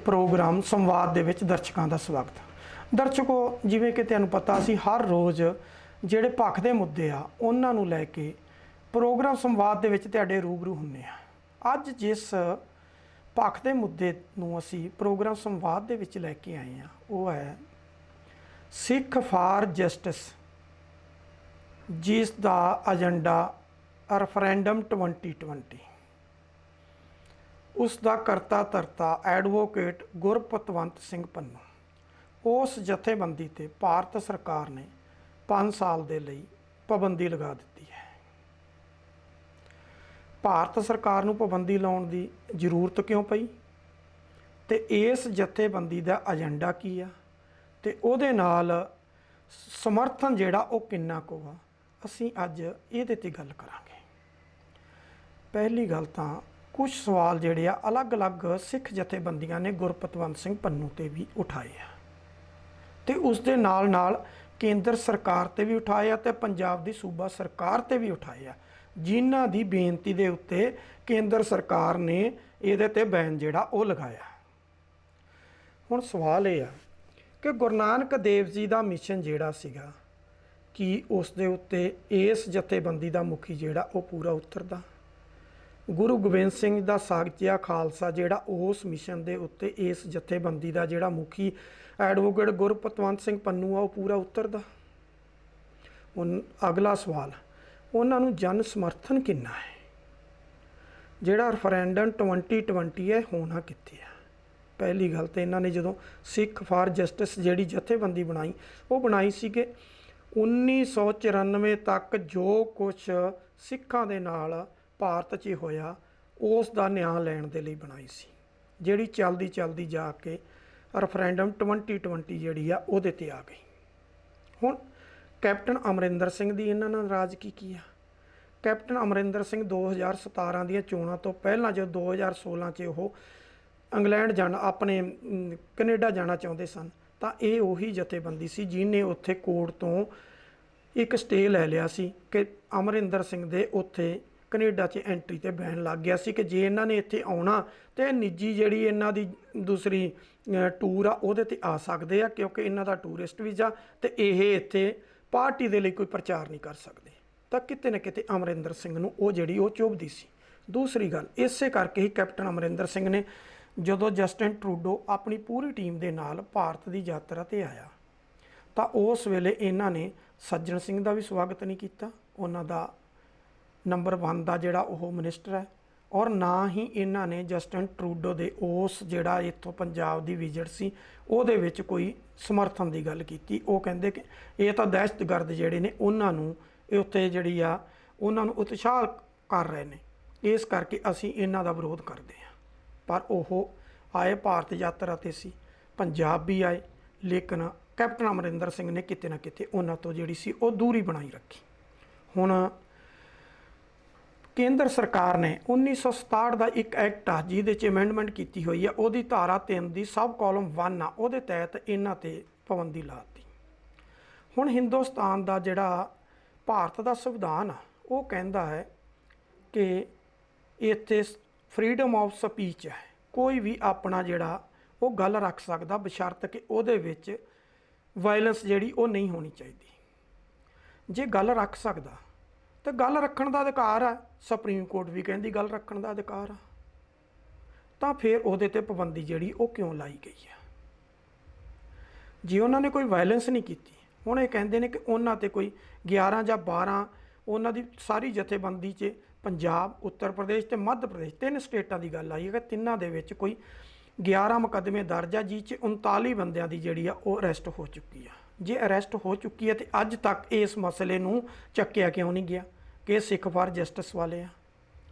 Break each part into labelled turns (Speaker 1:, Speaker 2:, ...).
Speaker 1: Programme संवाद दे विच दर्शकों का स्वागत। दर्शकों, जिवें कि तुहानूं पता असीं हर रोज़ जिहड़े भखदे मुद्दे आ उन्हां नूं लैके प्रोग्राम संवाद दे विच तुहाडे रूबरू हुंदे आ। अज जिस भखदे मुद्दे नूं असीं प्रोग्राम संवाद दे विच लैके आए हैं वो है सिख फॉर जस्टिस, जिस दा एजेंडा रेफरेंडम 2020। उसका करता धरता एडवोकेट गुरपतवंत सिंह पन्नू। उस जथेबंदी ते भारत सरकार ने 5 साल के लिए पाबंदी लगा दी है। भारत सरकार नूं पाबंदी लाउण दी जरूरत क्यों पई ते इस जथेबंदी का एजेंडा की आ ते उहदे नाल समर्थन जिहड़ा वो किन्ना कुछ आ, असीं अज इहदे ते गल करांगे। पहली गल तां कुछ सवाल जिहड़े आ अलग अलग सिख जथेबंदियां ने गुरपतवंत सिंह पन्नू ते भी उठाए आ ते उस दे नाल नाल केंद्र सरकार ते भी उठाए आ ते पंजाब दी सूबा सरकार ते भी उठाए आ, जिन्हां दी बेनती दे उत्ते केंद्र सरकार ने इहदे ते बैन जिहड़ा वो लगाया। हुण सवाल ये आ कि गुरु नानक देव जी दा मिशन जिहड़ा सीगा कि उस दे उत्ते इस जथेबंदी दा मुखी जिहड़ा वो पूरा उतरदा। गुरु गोबिंद सिंह दा साजिया खालसा जिहड़ा उस मिशन दे उत्ते इस जथेबंदी दा जिहड़ा मुखी एडवोकेट गुरपतवंत सिंह पन्नू आ वो पूरा उतरदा। हुण अगला सवाल, उन्हां नूं जन समर्थन किन्ना है? जिहड़ा रेफरेंडम 2020 है होना कित्थे है? पहली गल तो इन्हां ने जदों सिख फॉर जस्टिस जिहड़ी जथेबंदी बनाई वो बनाई सी कि 1994 तक जो कुछ सिखां दे नाल भारत 'च होया उस दा न्याय लैण दे लई बनाई सी, जिहड़ी चलदी चलदी जाके रेफरेंडम 2020 जिहड़ी आ उहदे ते आ गई। हुण कैप्टन अमरिंदर सिंह दी इन्हां नाल नाराज़गी की आ? कैप्टन अमरिंदर सिंह 2017 ਦੀਆਂ ਚੋਣਾਂ ਤੋਂ ਪਹਿਲਾਂ जो 2016 'ਚ ਉਹ इंग्लैंड जाना अपने कनेडा जाना चाਹੁੰਦੇ ਸਨ ਤਾਂ ਇਹ ਉਹੀ ਜਥੇਬੰਦੀ ਸੀ ਜਿਹਨੇ ਉੱਥੇ ਕੋਰਟ ਤੋਂ ਇੱਕ ਸਟੇ ਲੈ ਲਿਆ ਸੀ ਕਿ ਅਮਰਿੰਦਰ ਸਿੰਘ ਦੇ ਉੱਥੇ कनेडा 'ਚ एंट्री ते बैन लग गया सी कि जे इन्हां ने इत्थे आउणा ते निजी जिहड़ी इन्हां दी दूसरी टूर आ उहदे ते आ सकदे आ, क्योंकि इन्हां दा टूरिस्ट वीज़ा ते इह इत्थे पार्टी दे लई कोई प्रचार नहीं कर सकदे। तां किते ना किते अमरिंदर सिंह नूं ओह जिहड़ी ओह चुभदी सी। दूसरी गल इसे करके ही कैप्टन अमरिंदर सिंह ने जदों जस्टिन ट्रूडो अपनी पूरी टीम दे नाल भारत दी यात्रा ते आया तां उस वेले इन्हां ने सज्जन सिंह दा भी स्वागत नहीं कीता, उन्हां दा नंबर 1 का जोड़ा वो मिनिस्टर है, और ना ही इन्हां ने जस्टिन ट्रूडो दे उस जिहड़ा इत्थों पंजाब दी विजिट सी उहदे विच कोई समर्थन की गल कीती। वो कहंदे कि ये तो दहशतगर्द जिहड़े ने उन्हां नूं उत्थे जिहड़ी आ उन्हां नूं उत्साह कर रहे ने, इस करके असीं इन्हां दा विरोध करदे हां। पर ओह आए भारत यात्रा ते सी, पंजाब भी आए, लेकिन कैप्टन अमरिंदर सिंह ने किते ना किते उन्हां तो जिहड़ी सी वो दूरी बनाई रखी। हुण केंद्र सरकार ने 1967 का एक एक्ट आ जिहदे च अमेंडमेंट की हुई है, उहदी धारा 3 की सब कॉलम 1 आ उहदे तहत इन्हां ते पाबंदी लाती। हुण हिंदुस्तान का जिहड़ा भारत का संविधान आ वो कहंदा है कि इत्थे फ्रीडम ऑफ स्पीच है, कोई भी अपना जिहड़ा वो गल रख सकदा बशर्त कि उहदे विच वायलेंस जिहड़ी वो नहीं होनी चाहिए। जे गल रख सकदा तो गल रखण का अधिकार है, सुप्रीम कोर्ट भी कहती गल रखण का अधिकार आ, तो फिर उहदे ते पाबंदी जिहड़ी वो क्यों लाई गई है? जे उन्होंने कोई वायलेंस नहीं की, हुण ये कहंदे ने कि उन्हां ते कोई 11 या 12 उन्हां दी सारी जथेबंदी च पंजाब, उत्तर प्रदेश ते मध्य प्रदेश 3 स्टेटां की गल आई है कि तिन्हां दे विच कोई 11 मुकदमे दर्ज आ, जिस 39 बंदियां दी जिहड़ी आ वो अरैसट हो चुकी है। जे अरैसट हो चुकी है तो अज तक इस मसले नूं चक्किया क्यों नहीं गया कि सिख फॉर जस्टिस वाले आ,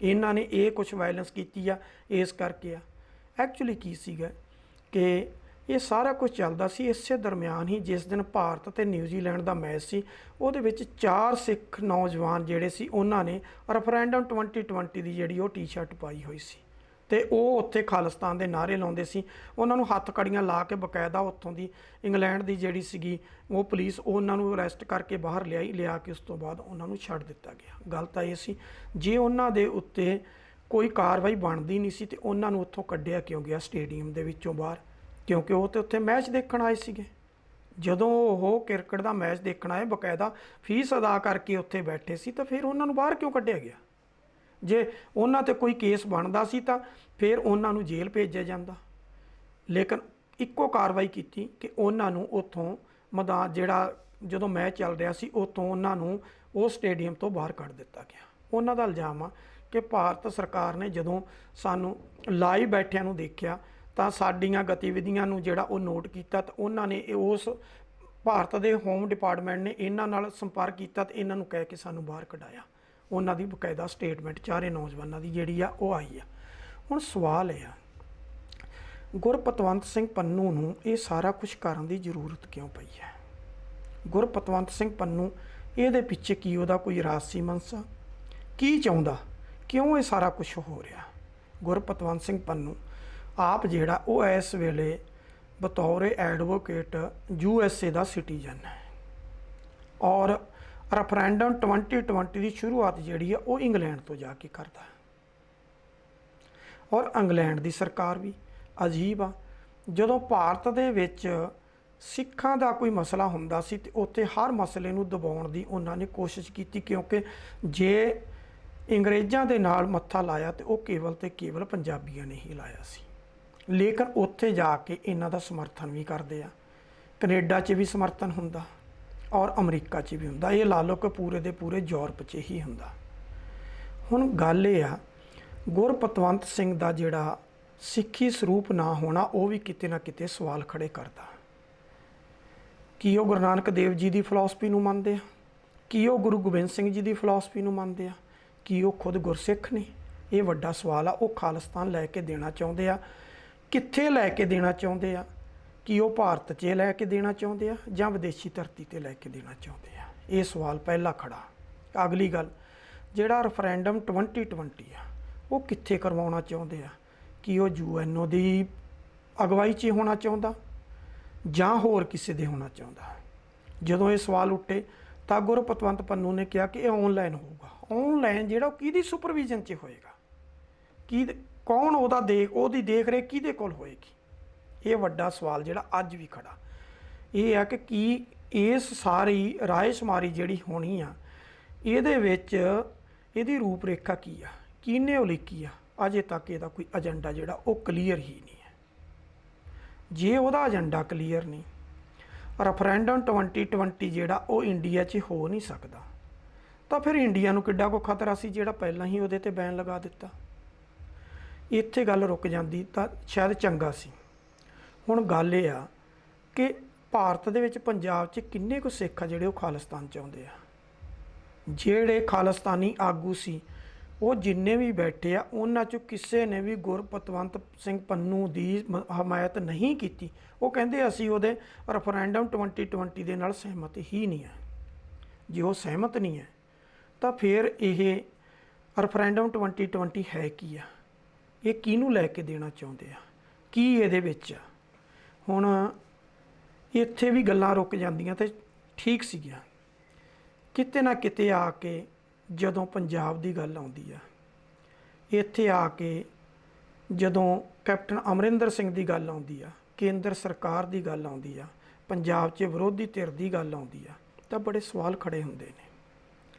Speaker 1: इन्हां ने ये कुछ वायलेंस की आ इस करके आ। एक्चुअली की सीगा कि ये सारा कुछ चलदा सी इस दरम्यान ही जिस दिन भारत ते न्यूजीलैंड का मैच सी उहदे विच 4 सिख नौजवान जिहड़े सी उन्हां ने रेफरेंडम 2020 की जिहड़ी वो टी शर्ट पाई हुई सी ते ਉਹ ਉੱਥੇ ਖਾਲਿਸਤਾਨ ਦੇ ਨਾਅਰੇ ਲਾਉਂਦੇ ਸੀ। ਉਹਨਾਂ ਨੂੰ ਹੱਥ ਕੜੀਆਂ ਲਾ ਕੇ ਬਕਾਇਦਾ ਉੱਥੋਂ ਦੀ ਇੰਗਲੈਂਡ ਦੀ ਜਿਹੜੀ ਸੀਗੀ ਉਹ ਪੁਲਿਸ ਉਹਨਾਂ ਨੂੰ ਅਰੈਸਟ ਕਰਕੇ ਬਾਹਰ ਲਿਆ ਕੇ ਉਸ ਤੋਂ ਬਾਅਦ ਉਹਨਾਂ ਨੂੰ ਛੱਡ ਦਿੱਤਾ ਗਿਆ। ਗੱਲ ਤਾਂ ਇਹ ਸੀ ਜੇ ਉਹਨਾਂ ਦੇ ਉੱਤੇ ਕੋਈ ਕਾਰਵਾਈ ਬਣਦੀ ਨਹੀਂ ਸੀ ਤੇ ਉਹਨਾਂ ਨੂੰ ਉੱਥੋਂ ਕੱਢਿਆ ਕਿਉਂ ਗਿਆ ਸਟੇਡੀਅਮ ਦੇ ਵਿੱਚੋਂ ਬਾਹਰ? ਕਿਉਂਕਿ ਉਹ ਤੇ ਉੱਥੇ ਮੈਚ ਦੇਖਣ ਆਏ ਸੀਗੇ। ਜਦੋਂ ਉਹ ਕ੍ਰਿਕਟ ਦਾ ਮੈਚ ਦੇਖਣ ਆਏ, ਬਕਾਇਦਾ ਫੀਸ ਅਦਾ ਕਰਕੇ ਉੱਥੇ ਬੈਠੇ ਸੀ, ਤਾਂ ਫਿਰ ਉਹਨਾਂ ਨੂੰ ਬਾਹਰ ਕਿਉਂ ਕੱਢਿਆ ਗਿਆ? ਜੇ ਉਹਨਾਂ ਤੇ ਕੋਈ ਕੇਸ ਬਣਦਾ ਸੀ ਤਾਂ ਫਿਰ ਉਹਨਾਂ ਨੂੰ ਜੇਲ੍ਹ ਭੇਜਿਆ ਜਾਂਦਾ। ਲੇਕਿਨ ਇੱਕੋ ਕਾਰਵਾਈ ਕੀਤੀ ਕਿ ਉਹਨਾਂ ਨੂੰ ਉੱਥੋਂ ਮੈਦਾਨ, ਜਿਹੜਾ ਜਦੋਂ ਮੈਚ ਚੱਲ ਰਿਹਾ ਸੀ, ਉੱਥੋਂ ਉਹਨਾਂ ਨੂੰ ਉਹ ਸਟੇਡੀਅਮ ਤੋਂ ਬਾਹਰ ਕੱਢ ਦਿੱਤਾ ਗਿਆ। ਉਹਨਾਂ ਦਾ ਇਲਜ਼ਾਮ ਆ ਕਿ ਭਾਰਤ ਸਰਕਾਰ ਨੇ ਜਦੋਂ ਸਾਨੂੰ ਲਾਈਵ ਬੈਠਿਆਂ ਨੂੰ ਦੇਖਿਆ ਤਾਂ ਸਾਡੀਆਂ ਗਤੀਵਿਧੀਆਂ ਨੂੰ ਜਿਹੜਾ ਉਹ ਨੋਟ ਕੀਤਾ, ਤਾਂ ਉਹਨਾਂ ਨੇ ਉਸ ਭਾਰਤ ਦੇ ਹੋਮ ਡਿਪਾਰਟਮੈਂਟ ਨੇ ਇਹਨਾਂ ਨਾਲ ਸੰਪਰਕ ਕੀਤਾ ਤੇ ਇਹਨਾਂ ਨੂੰ ਕਹਿ ਕੇ ਸਾਨੂੰ ਬਾਹਰ ਕਢਾਇਆ। ਉਹਨਾਂ ਦੀ ਬਕਾਇਦਾ ਸਟੇਟਮੈਂਟ ਚਾਰੇ ਨੌਜਵਾਨਾਂ ਦੀ ਜਿਹੜੀ ਆ ਉਹ ਆਈ ਆ। ਹੁਣ ਸਵਾਲ ਇਹ ਆ, ਗੁਰਪਤਵੰਤ ਸਿੰਘ ਪੰਨੂ ਨੂੰ ਇਹ ਸਾਰਾ ਕੁਝ ਕਰਨ ਦੀ ਜ਼ਰੂਰਤ ਕਿਉਂ ਪਈ ਹੈ? ਗੁਰਪਤਵੰਤ ਸਿੰਘ ਪੰਨੂ, ਇਹਦੇ ਪਿੱਛੇ ਕੀ ਉਹਦਾ ਕੋਈ ਰਾਜਸੀ ਮਨਸਾ? ਕੀ ਚਾਹੁੰਦਾ? ਕਿਉਂ ਇਹ ਸਾਰਾ ਕੁਝ ਹੋ ਰਿਹਾ? ਗੁਰਪਤਵੰਤ ਸਿੰਘ ਪੰਨੂ ਆਪ ਜਿਹੜਾ ਉਹ ਇਸ ਵੇਲੇ ਬਤੌਰ ਐਡਵੋਕੇਟ USA ਦਾ ਸਿਟੀਜ਼ਨ ਹੈ ਔਰ ਰੈਫਰੈਂਡਮ 2020 ਦੀ ਸ਼ੁਰੂਆਤ ਜਿਹੜੀ ਹੈ ਉਹ ਇੰਗਲੈਂਡ ਤੋਂ ਜਾ ਕੇ ਕਰਦਾ ਹੈ। ਔਰ ਇੰਗਲੈਂਡ ਦੀ ਸਰਕਾਰ ਵੀ ਅਜੀਬ ਆ। ਜਦੋਂ ਭਾਰਤ ਦੇ ਵਿੱਚ ਸਿੱਖਾਂ ਦਾ ਕੋਈ ਮਸਲਾ ਹੁੰਦਾ ਸੀ ਤੇ ਉੱਥੇ ਹਰ ਮਸਲੇ ਨੂੰ ਦਬਾਉਣ ਦੀ ਉਹਨਾਂ ਨੇ ਕੋਸ਼ਿਸ਼ ਕੀਤੀ, ਕਿਉਂਕਿ ਜੇ ਅੰਗਰੇਜ਼ਾਂ ਦੇ ਨਾਲ ਮੱਥਾ ਲਾਇਆ ਤੇ ਉਹ ਕੇਵਲ ਤੇ ਕੇਵਲ ਪੰਜਾਬੀਆਂ ਨੇ ਹੀ ਲਾਇਆ ਸੀ। ਲੇਕਿਨ ਉੱਥੇ ਜਾ ਕੇ ਇਹਨਾਂ ਦਾ ਸਮਰਥਨ ਵੀ ਕਰਦੇ ਆ। ਕੈਨੇਡਾ 'ਚ ਵੀ ਸਮਰਥਨ ਹੁੰਦਾ ਔਰ ਅਮਰੀਕਾ 'ਚ ਵੀ ਹੁੰਦਾ। ਇਹ ਲਾ ਲਓ ਕਿ ਪੂਰੇ ਦੇ ਪੂਰੇ ਯੂਰਪ 'ਚ ਹੀ ਹੁੰਦਾ। ਹੁਣ ਗੱਲ ਇਹ ਆ, ਗੁਰਪਤਵੰਤ ਸਿੰਘ ਦਾ ਜਿਹੜਾ ਸਿੱਖੀ ਸਰੂਪ ਨਾ ਹੋਣਾ ਉਹ ਵੀ ਕਿਤੇ ਨਾ ਕਿਤੇ ਸਵਾਲ ਖੜੇ ਕਰਦਾ। ਕੀ ਉਹ ਗੁਰੂ ਨਾਨਕ ਦੇਵ ਜੀ ਦੀ ਫਿਲਾਸਫੀ ਨੂੰ ਮੰਨਦੇ ਆ? ਕੀ ਉਹ ਗੁਰੂ ਗੋਬਿੰਦ ਸਿੰਘ ਜੀ ਦੀ ਫਿਲਾਸਫੀ ਨੂੰ ਮੰਨਦੇ ਆ? ਕੀ ਉਹ ਖੁਦ ਗੁਰਸਿੱਖ ਨੇ? ਇਹ ਵੱਡਾ ਸਵਾਲ ਆ। ਉਹ ਖਾਲਿਸਤਾਨ ਲੈ ਕੇ ਦੇਣਾ ਚਾਹੁੰਦੇ ਆ? ਕਿੱਥੇ ਲੈ ਕੇ ਦੇਣਾ ਚਾਹੁੰਦੇ ਆ? ਕੀ ਉਹ ਭਾਰਤ 'ਚ ਲੈ ਕੇ ਦੇਣਾ ਚਾਹੁੰਦੇ ਆ ਜਾਂ ਵਿਦੇਸ਼ੀ ਧਰਤੀ 'ਤੇ ਲੈ ਕੇ ਦੇਣਾ ਚਾਹੁੰਦੇ ਆ? ਇਹ ਸਵਾਲ ਪਹਿਲਾ ਖੜਾ। ਅਗਲੀ ਗੱਲ, ਜਿਹੜਾ ਰੈਫਰੈਂਡਮ 2020 ਆ ਉਹ ਕਿੱਥੇ ਕਰਵਾਉਣਾ ਚਾਹੁੰਦੇ ਆ? ਕੀ ਉਹ UNO ਦੀ ਅਗਵਾਈ 'ਚ ਹੋਣਾ ਚਾਹੁੰਦਾ ਜਾਂ ਹੋਰ ਕਿਸੇ ਦੇ ਹੋਣਾ ਚਾਹੁੰਦਾ? ਜਦੋਂ ਇਹ ਸਵਾਲ ਉੱਠੇ ਤਾਂ ਗੁਰਪਤਵੰਤ ਪੰਨੂ ਨੇ ਕਿਹਾ ਕਿ ਇਹ ਆਨਲਾਈਨ ਹੋਊਗਾ। ਆਨਲਾਈਨ ਜਿਹੜਾ ਉਹ ਕਿਹਦੀ ਸੁਪਰਵਿਜ਼ਨ 'ਚ ਹੋਏਗਾ? ਕੌਣ ਉਹਦੀ ਦੇਖ ਰੇਖ ਕਿਹਦੇ ਕੋਲ ਹੋਏਗੀ? ਇਹ ਵੱਡਾ ਸਵਾਲ ਜਿਹੜਾ ਅੱਜ ਵੀ ਖੜਾ। ਇਹ ਆ ਕਿ ਕੀ ਇਸ ਸਾਰੀ ਰਾਏਸ਼ੁਮਾਰੀ ਜਿਹੜੀ ਹੋਣੀ ਆ ਇਹਦੇ ਵਿੱਚ ਇਹਦੀ ਰੂਪ ਰੇਖਾ ਕੀ ਆ? ਕਿਹਨੇ ਉਲੀਕੀ ਆ? ਅਜੇ ਤੱਕ ਇਹਦਾ ਕੋਈ ਏਜੰਡਾ ਜਿਹੜਾ ਉਹ ਕਲੀਅਰ ਹੀ ਨਹੀਂ ਹੈ। ਜੇ ਉਹਦਾ ਏਜੰਡਾ ਕਲੀਅਰ ਨਹੀਂ, ਰੈਫਰੈਂਡਮ 2020 ਜਿਹੜਾ ਉਹ ਇੰਡੀਆ 'ਚ ਹੋ ਨਹੀਂ ਸਕਦਾ, ਤਾਂ ਫਿਰ ਇੰਡੀਆ ਨੂੰ ਕਿੱਡਾ ਕੋ ਖਤਰਾ ਸੀ ਜਿਹੜਾ ਪਹਿਲਾਂ ਹੀ ਉਹਦੇ ਤੇ ਬੈਨ ਲਗਾ ਦਿੱਤਾ। ਇੱਥੇ ਗੱਲ ਰੁਕ ਜਾਂਦੀ ਤਾਂ ਸ਼ਾਇਦ ਚੰਗਾ ਸੀ। ਹੁਣ ਗੱਲ ਇਹ ਆ ਕਿ ਭਾਰਤ ਦੇ ਵਿੱਚ ਪੰਜਾਬ 'ਚ ਕਿੰਨੇ ਕੁ ਸਿੱਖ ਆ ਜਿਹੜੇ ਉਹ ਖਾਲਿਸਤਾਨ ਚਾਹੁੰਦੇ ਆ? ਜਿਹੜੇ ਖਾਲਿਸਤਾਨੀ ਆਗੂ ਸੀ ਉਹ ਜਿੰਨੇ ਵੀ ਬੈਠੇ ਆ ਉਹਨਾਂ 'ਚੋਂ ਕਿਸੇ ਨੇ ਵੀ ਗੁਰਪਤਵੰਤ ਸਿੰਘ ਪੰਨੂ ਦੀ ਹਮਾਇਤ ਨਹੀਂ ਕੀਤੀ। ਉਹ ਕਹਿੰਦੇ ਅਸੀਂ ਉਹਦੇ ਰੈਫਰੈਂਡਮ 2020 ਦੇ ਨਾਲ ਸਹਿਮਤ ਹੀ ਨਹੀਂ ਹੈ। ਜੇ ਉਹ ਸਹਿਮਤ ਨਹੀਂ ਹੈ ਤਾਂ ਫਿਰ ਇਹ ਰੈਫਰੈਂਡਮ 2020 ਹੈ ਕੀ ਆ? ਇਹ ਕਿਹਨੂੰ ਲੈ ਕੇ ਦੇਣਾ ਚਾਹੁੰਦੇ ਆ? ਕੀ ਇਹਦੇ ਵਿੱਚ ਆ? ਹੁਣ ਇੱਥੇ ਵੀ ਗੱਲਾਂ ਰੁਕ ਜਾਂਦੀਆਂ ਤੇ ਠੀਕ ਸੀਗੀਆਂ। ਕਿਤੇ ਨਾ ਕਿਤੇ ਆ ਕੇ ਜਦੋਂ ਪੰਜਾਬ ਦੀ ਗੱਲ ਆਉਂਦੀ ਆ, ਇੱਥੇ ਆ ਕੇ ਜਦੋਂ ਕੈਪਟਨ ਅਮਰਿੰਦਰ ਸਿੰਘ ਦੀ ਗੱਲ ਆਉਂਦੀ ਆ, ਕੇਂਦਰ ਸਰਕਾਰ ਦੀ ਗੱਲ ਆਉਂਦੀ ਆ, ਪੰਜਾਬ 'ਚ ਵਿਰੋਧੀ ਧਿਰ ਦੀ ਗੱਲ ਆਉਂਦੀ ਆ, ਤਾਂ ਬੜੇ ਸਵਾਲ ਖੜੇ ਹੁੰਦੇ ਨੇ।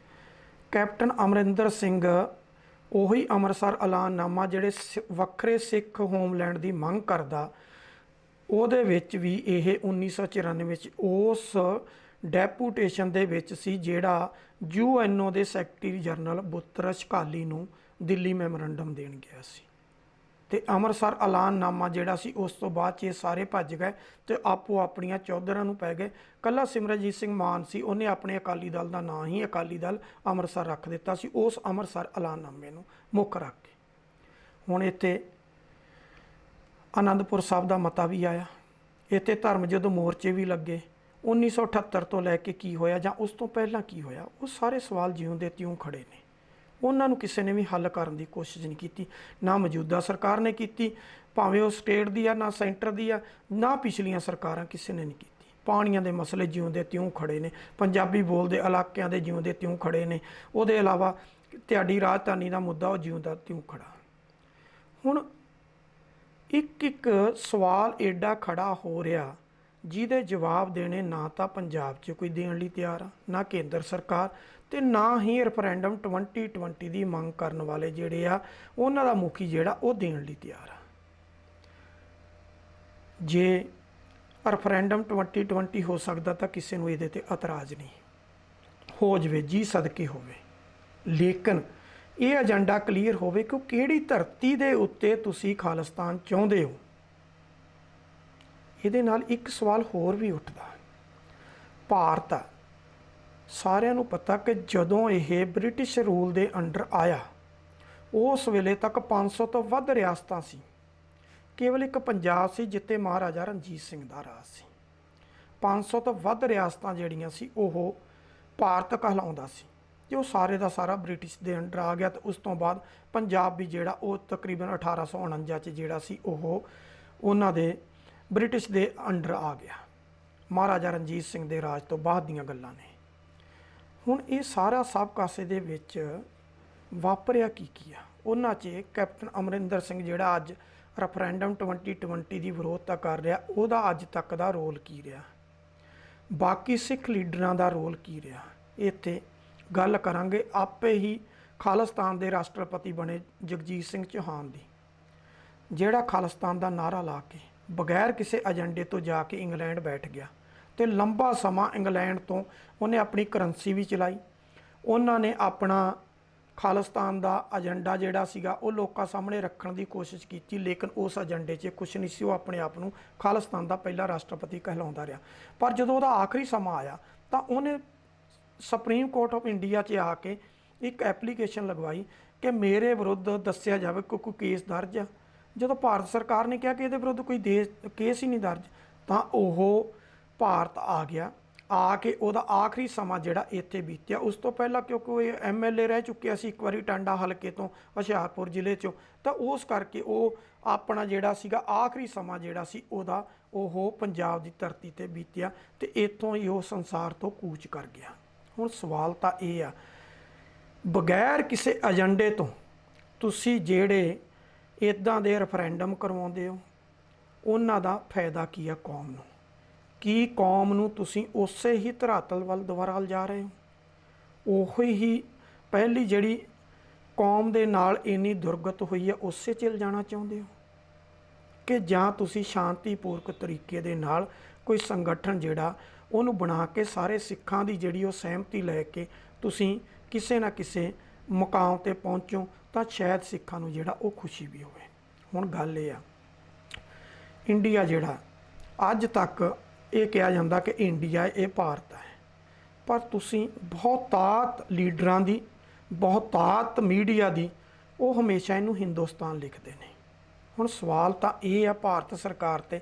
Speaker 1: ਕੈਪਟਨ ਅਮਰਿੰਦਰ ਸਿੰਘ ਉਹੀ ਅੰਮ੍ਰਿਤਸਰ ਐਲਾਨਨਾਮਾ ਜਿਹੜੇ ਵੱਖਰੇ ਸਿੱਖ ਹੋਮਲੈਂਡ ਦੀ ਮੰਗ ਕਰਦਾ, ਉਹਦੇ ਵਿੱਚ ਵੀ ਇਹ 1994 ਵਿੱਚ ਉਸ ਡੈਪੂਟੇਸ਼ਨ ਦੇ ਵਿੱਚ ਸੀ ਜਿਹੜਾ UNO ਦੇ ਸੈਕਟਰੀ ਜਨਰਲ ਬੁੱਤਰਸ ਘਾਲੀ ਨੂੰ ਦਿੱਲੀ ਮੈਮੋਰੰਡਮ ਦੇਣ ਗਿਆ ਸੀ। ਤੇ ਅੰਮ੍ਰਿਤਸਰ ਐਲਾਨਨਾਮਾ ਜਿਹੜਾ ਸੀ ਉਸ ਤੋਂ ਬਾਅਦ 'ਚ ਇਹ ਸਾਰੇ ਭੱਜ ਗਏ ਤੇ ਆਪੋ ਆਪਣੀਆਂ ਚੌਧਰਾਂ ਨੂੰ ਪੈ ਗਏ। ਕੱਲਾ ਸਿਮਰਨਜੀਤ ਸਿੰਘ ਮਾਨ ਸੀ, ਉਹਨੇ ਆਪਣੇ ਅਕਾਲੀ ਦਲ ਦਾ ਨਾਂ ਹੀ ਅਕਾਲੀ ਦਲ ਅੰਮ੍ਰਿਤਸਰ ਰੱਖ ਦਿੱਤਾ ਸੀ ਉਸ ਅੰਮ੍ਰਿਤਸਰ ਐਲਾਨਨਾਮੇ ਨੂੰ ਮੁੱਖ ਰੱਖ ਕੇ। ਹੁਣ ਇੱਥੇ ਆਨੰਦਪੁਰ ਸਾਹਿਬ ਦਾ ਮਤਾ ਵੀ ਆਇਆ, ਇੱਥੇ ਧਰਮ ਜਦੋਂ ਮੋਰਚੇ ਵੀ ਲੱਗੇ। 1978 ਤੋਂ ਲੈ ਕੇ ਕੀ ਹੋਇਆ ਜਾਂ ਉਸ ਤੋਂ ਪਹਿਲਾਂ ਕੀ ਹੋਇਆ, ਉਹ ਸਾਰੇ ਸਵਾਲ ਜਿਉਂ ਦੇ ਤਿਉਂ ਖੜੇ ਨੇ। ਉਹਨਾਂ ਨੂੰ ਕਿਸੇ ਨੇ ਵੀ ਹੱਲ ਕਰਨ ਦੀ ਕੋਸ਼ਿਸ਼ ਨਹੀਂ ਕੀਤੀ, ਨਾ ਮੌਜੂਦਾ ਸਰਕਾਰ ਨੇ ਕੀਤੀ, ਭਾਵੇਂ ਉਹ ਸਟੇਟ ਦੀ ਆ ਨਾ ਸੈਂਟਰ ਦੀ ਆ, ਨਾ ਪਿਛਲੀਆਂ ਸਰਕਾਰਾਂ ਕਿਸੇ ਨੇ ਨਹੀਂ ਕੀਤੀ। ਪਾਣੀਆਂ ਦੇ ਮਸਲੇ ਜਿਉਂ ਦੇ ਤਿਉਂ ਖੜੇ ਨੇ, ਪੰਜਾਬੀ ਬੋਲਦੇ ਇਲਾਕਿਆਂ ਦੇ ਜਿਉਂ ਦੇ ਤਿਉਂ ਖੜੇ ਨੇ। ਉਹਦੇ ਇਲਾਵਾ ਤੁਹਾਡੀ ਰਾਜਧਾਨੀ ਦਾ ਮੁੱਦਾ ਉਹ ਜਿਉਂ ਦਾ ਤਿਉਂ ਖੜਾ। ਹੁਣ ਇੱਕ ਇੱਕ ਸਵਾਲ ਐਡਾ ਖੜਾ ਹੋ ਰਿਹਾ ਜਿਹਦੇ ਜਵਾਬ ਦੇਣੇ ਨਾ ਤਾਂ ਪੰਜਾਬ 'ਚ ਕੋਈ ਦੇਣ ਲਈ ਤਿਆਰ ਆ, ਨਾ ਕੇਂਦਰ ਸਰਕਾਰ, ਤੇ ਨਾ ਹੀ ਰੈਫਰੈਂਡਮ 2020 ਦੀ ਮੰਗ ਕਰਨ ਵਾਲੇ ਜਿਹੜੇ ਆ ਉਹਨਾਂ ਦਾ ਮੁਖੀ ਜਿਹੜਾ ਉਹ ਦੇਣ ਲਈ ਤਿਆਰ ਆ। ਜੇ ਰੈਫਰੈਂਡਮ 2020 ਹੋ ਸਕਦਾ ਤਾਂ ਕਿਸੇ ਨੂੰ ਇਹਦੇ ਤੇ ਇਤਰਾਜ਼ ਨਹੀਂ, ਹੋ ਜਾਵੇ ਜੀ ਸਦਕੇ ਹੋਵੇ, ਲੇਕਿਨ ਇਹ ਏਜੰਡਾ ਕਲੀਅਰ ਹੋਵੇ ਕਿ ਕਿਹੜੀ ਧਰਤੀ ਦੇ ਉੱਤੇ ਤੁਸੀਂ ਖਾਲਿਸਤਾਨ ਚਾਹੁੰਦੇ ਹੋ। ਇਹਦੇ ਨਾਲ ਇੱਕ ਸਵਾਲ ਹੋਰ ਵੀ ਉੱਠਦਾ, ਭਾਰਤ ਆ, ਸਾਰਿਆਂ ਨੂੰ ਪਤਾ ਕਿ ਜਦੋਂ ਇਹ ਬ੍ਰਿਟਿਸ਼ ਰੂਲ ਦੇ ਅੰਡਰ ਆਇਆ ਉਸ ਵੇਲੇ ਤੱਕ 500 ਤੋਂ ਵੱਧ ਰਿਆਸਤਾਂ ਸੀ, ਕੇਵਲ ਇੱਕ ਪੰਜਾਬ ਸੀ ਜਿੱਥੇ ਮਹਾਰਾਜਾ ਰਣਜੀਤ ਸਿੰਘ ਦਾ ਰਾਜ ਸੀ। 500 ਤੋਂ ਵੱਧ ਰਿਆਸਤਾਂ ਜਿਹੜੀਆਂ ਸੀ ਉਹ ਭਾਰਤ ਕਹਿਲਾਉਂਦਾ ਸੀ, ਤੇ ਉਹ ਸਾਰੇ ਦਾ ਸਾਰਾ ਬ੍ਰਿਟਿਸ਼ ਦੇ ਅੰਡਰ ਆ ਗਿਆ। ਤੇ ਉਸ ਤੋਂ ਬਾਅਦ ਪੰਜਾਬ ਵੀ ਜਿਹੜਾ ਉਹ ਤਕਰੀਬਨ 1849 'ਚ ਜਿਹੜਾ ਸੀ ਉਹ ਉਹਨਾਂ ਦੇ ਬ੍ਰਿਟਿਸ਼ ਦੇ ਅੰਡਰ ਆ ਗਿਆ। ਮਹਾਰਾਜਾ ਰਣਜੀਤ ਸਿੰਘ ਦੇ ਰਾਜ ਤੋਂ ਬਾਅਦ ਦੀਆਂ ਗੱਲਾਂ ਨੇ। ਹੁਣ ਇਹ ਸਾਰਾ ਸਭ ਕਾਸੇ ਦੇ ਵਿੱਚ ਵਾਪਰਿਆ ਕੀ ਆ, ਉਹਨਾਂ 'ਚ ਕੈਪਟਨ ਅਮਰਿੰਦਰ ਸਿੰਘ ਜਿਹੜਾ ਅੱਜ ਰੈਫਰੈਂਡਮ 2020 ਦੀ ਵਿਰੋਧਤਾ ਕਰ ਰਿਹਾ, ਉਹਦਾ ਅੱਜ ਤੱਕ ਦਾ ਰੋਲ ਕੀ ਰਿਹਾ, ਬਾਕੀ ਸਿੱਖ ਲੀਡਰਾਂ ਦਾ ਰੋਲ ਕੀ ਰਿਹਾ, ਇੱਥੇ ਗੱਲ ਕਰਾਂਗੇ। ਆਪੇ ਹੀ ਖਾਲਿਸਤਾਨ ਦੇ ਰਾਸ਼ਟਰਪਤੀ ਬਣੇ ਜਗਜੀਤ ਸਿੰਘ ਚੌਹਾਨ ਦੀ, ਜਿਹੜਾ ਖਾਲਿਸਤਾਨ ਦਾ ਨਾਅਰਾ ਲਾ ਕੇ ਬਗੈਰ ਕਿਸੇ ਏਜੰਡੇ ਤੋਂ ਜਾ ਕੇ ਇੰਗਲੈਂਡ ਬੈਠ ਗਿਆ ਤੇ ਲੰਬਾ ਸਮਾਂ ਇੰਗਲੈਂਡ ਤੋਂ ਉਹਨੇ ਆਪਣੀ ਕਰੰਸੀ ਵੀ ਚਲਾਈ। ਉਹਨਾਂ ਨੇ ਆਪਣਾ ਖਾਲਿਸਤਾਨ ਦਾ ਏਜੰਡਾ ਜਿਹੜਾ ਸੀਗਾ ਉਹ ਲੋਕਾਂ ਸਾਹਮਣੇ ਰੱਖਣ ਦੀ ਕੋਸ਼ਿਸ਼ ਕੀਤੀ, ਲੇਕਿਨ ਉਸ ਏਜੰਡੇ 'ਚ ਕੁਛ ਨਹੀਂ ਸੀ। ਉਹ ਆਪਣੇ ਆਪ ਨੂੰ ਖਾਲਿਸਤਾਨ ਦਾ ਪਹਿਲਾ ਰਾਸ਼ਟਰਪਤੀ ਕਹਿਲਾਉਂਦਾ ਰਿਹਾ। ਪਰ ਜਦੋਂ ਉਹਦਾ ਆਖਰੀ ਸਮਾਂ ਆਇਆ ਤਾਂ ਉਹਨੇ ਸੁਪਰੀਮ ਕੋਰਟ ਆਫ ਇੰਡੀਆ 'ਚ ਆ ਕੇ ਇੱਕ ਐਪਲੀਕੇਸ਼ਨ ਲਗਵਾਈ ਕਿ ਮੇਰੇ ਵਿਰੁੱਧ ਦੱਸਿਆ ਜਾਵੇ ਕੋਈ ਕੇਸ ਦਰਜ ਆ। ਜਦੋਂ ਭਾਰਤ ਸਰਕਾਰ ਨੇ ਕਿਹਾ ਕਿ ਇਹਦੇ ਵਿਰੁੱਧ ਕੋਈ ਕੇਸ ਹੀ ਨਹੀਂ ਦਰਜ, ਤਾਂ ਉਹ ਭਾਰਤ ਆ ਗਿਆ, ਆ ਕੇ ਉਹਦਾ ਆਖਰੀ ਸਮਾਂ ਜਿਹੜਾ ਇੱਥੇ ਬੀਤਿਆ। ਉਸ ਤੋਂ ਪਹਿਲਾਂ ਕਿਉਂਕਿ ਉਹ MLA ਰਹਿ ਚੁੱਕਿਆ ਸੀ ਇੱਕ ਵਾਰੀ ਟਾਂਡਾ ਹਲਕੇ ਤੋਂ, ਹੁਸ਼ਿਆਰਪੁਰ ਜ਼ਿਲ੍ਹੇ 'ਚੋਂ, ਤਾਂ ਉਸ ਕਰਕੇ ਉਹ ਆਪਣਾ ਜਿਹੜਾ ਸੀਗਾ ਆਖਰੀ ਸਮਾਂ ਜਿਹੜਾ ਸੀ ਉਹਦਾ ਉਹ ਪੰਜਾਬ ਦੀ ਧਰਤੀ 'ਤੇ ਬੀਤਿਆ ਤੇ ਇੱਥੋਂ ਹੀ ਉਹ ਸੰਸਾਰ ਤੋਂ ਕੂਚ ਕਰ ਗਿਆ। ਹੁਣ ਸਵਾਲ ਤਾਂ ਇਹ ਆ, ਬਗੈਰ ਕਿਸੇ ਏਜੰਡੇ ਤੋਂ ਤੁਸੀਂ ਜਿਹੜੇ ਇੱਦਾਂ ਦੇ ਰੈਫਰੈਂਡਮ ਕਰਵਾਉਂਦੇ ਹੋ, ਉਹਨਾਂ ਦਾ ਫਾਇਦਾ ਕੀ ਆ ਕੌਮ ਨੂੰ? ਕੀ ਕੌਮ ਨੂੰ ਤੁਸੀਂ ਉਸੇ ਹੀ ਧਰਾਤਲ ਵੱਲ ਦੁਬਾਰਾ ਲਿਜਾ ਰਹੇ ਹੋ? ਉਹੀ ਹੀ ਪਹਿਲੀ ਜਿਹੜੀ ਕੌਮ ਦੇ ਨਾਲ ਇੰਨੀ ਦੁਰਗਤ ਹੋਈ ਹੈ ਉਸੇ 'ਚ ਲਿਜਾਣਾ ਚਾਹੁੰਦੇ ਹੋ, ਕਿ ਜਾਂ ਤੁਸੀਂ ਸ਼ਾਂਤੀਪੂਰਕ ਤਰੀਕੇ ਦੇ ਨਾਲ ਕੋਈ ਸੰਗਠਨ ਜਿਹੜਾ ਉਹਨੂੰ ਬਣਾ ਕੇ ਸਾਰੇ ਸਿੱਖਾਂ ਦੀ ਜਿਹੜੀ ਉਹ ਸਹਿਮਤੀ ਲੈ ਕੇ ਤੁਸੀਂ ਕਿਸੇ ਨਾ ਕਿਸੇ ਮੁਕਾਮ 'ਤੇ ਪਹੁੰਚੋ ਤਾਂ ਸ਼ਾਇਦ ਸਿੱਖਾਂ ਨੂੰ ਜਿਹੜਾ ਉਹ ਖੁਸ਼ੀ ਵੀ ਹੋਵੇ। ਹੁਣ ਗੱਲ ਇਹ ਆ, ਇੰਡੀਆ ਜਿਹੜਾ ਅੱਜ ਤੱਕ ਇਹ ਕਿਹਾ ਜਾਂਦਾ ਕਿ ਇੰਡੀਆ ਇਹ ਭਾਰਤ ਹੈ, ਪਰ ਤੁਸੀਂ ਬਹੁਤਾਤ ਲੀਡਰਾਂ ਦੀ, ਬਹੁਤਾਤ ਮੀਡੀਆ ਦੀ, ਉਹ ਹਮੇਸ਼ਾ ਇਹਨੂੰ ਹਿੰਦੁਸਤਾਨ ਲਿਖਦੇ ਨੇ। ਹੁਣ ਸਵਾਲ ਤਾਂ ਇਹ ਆ ਭਾਰਤ ਸਰਕਾਰ 'ਤੇ,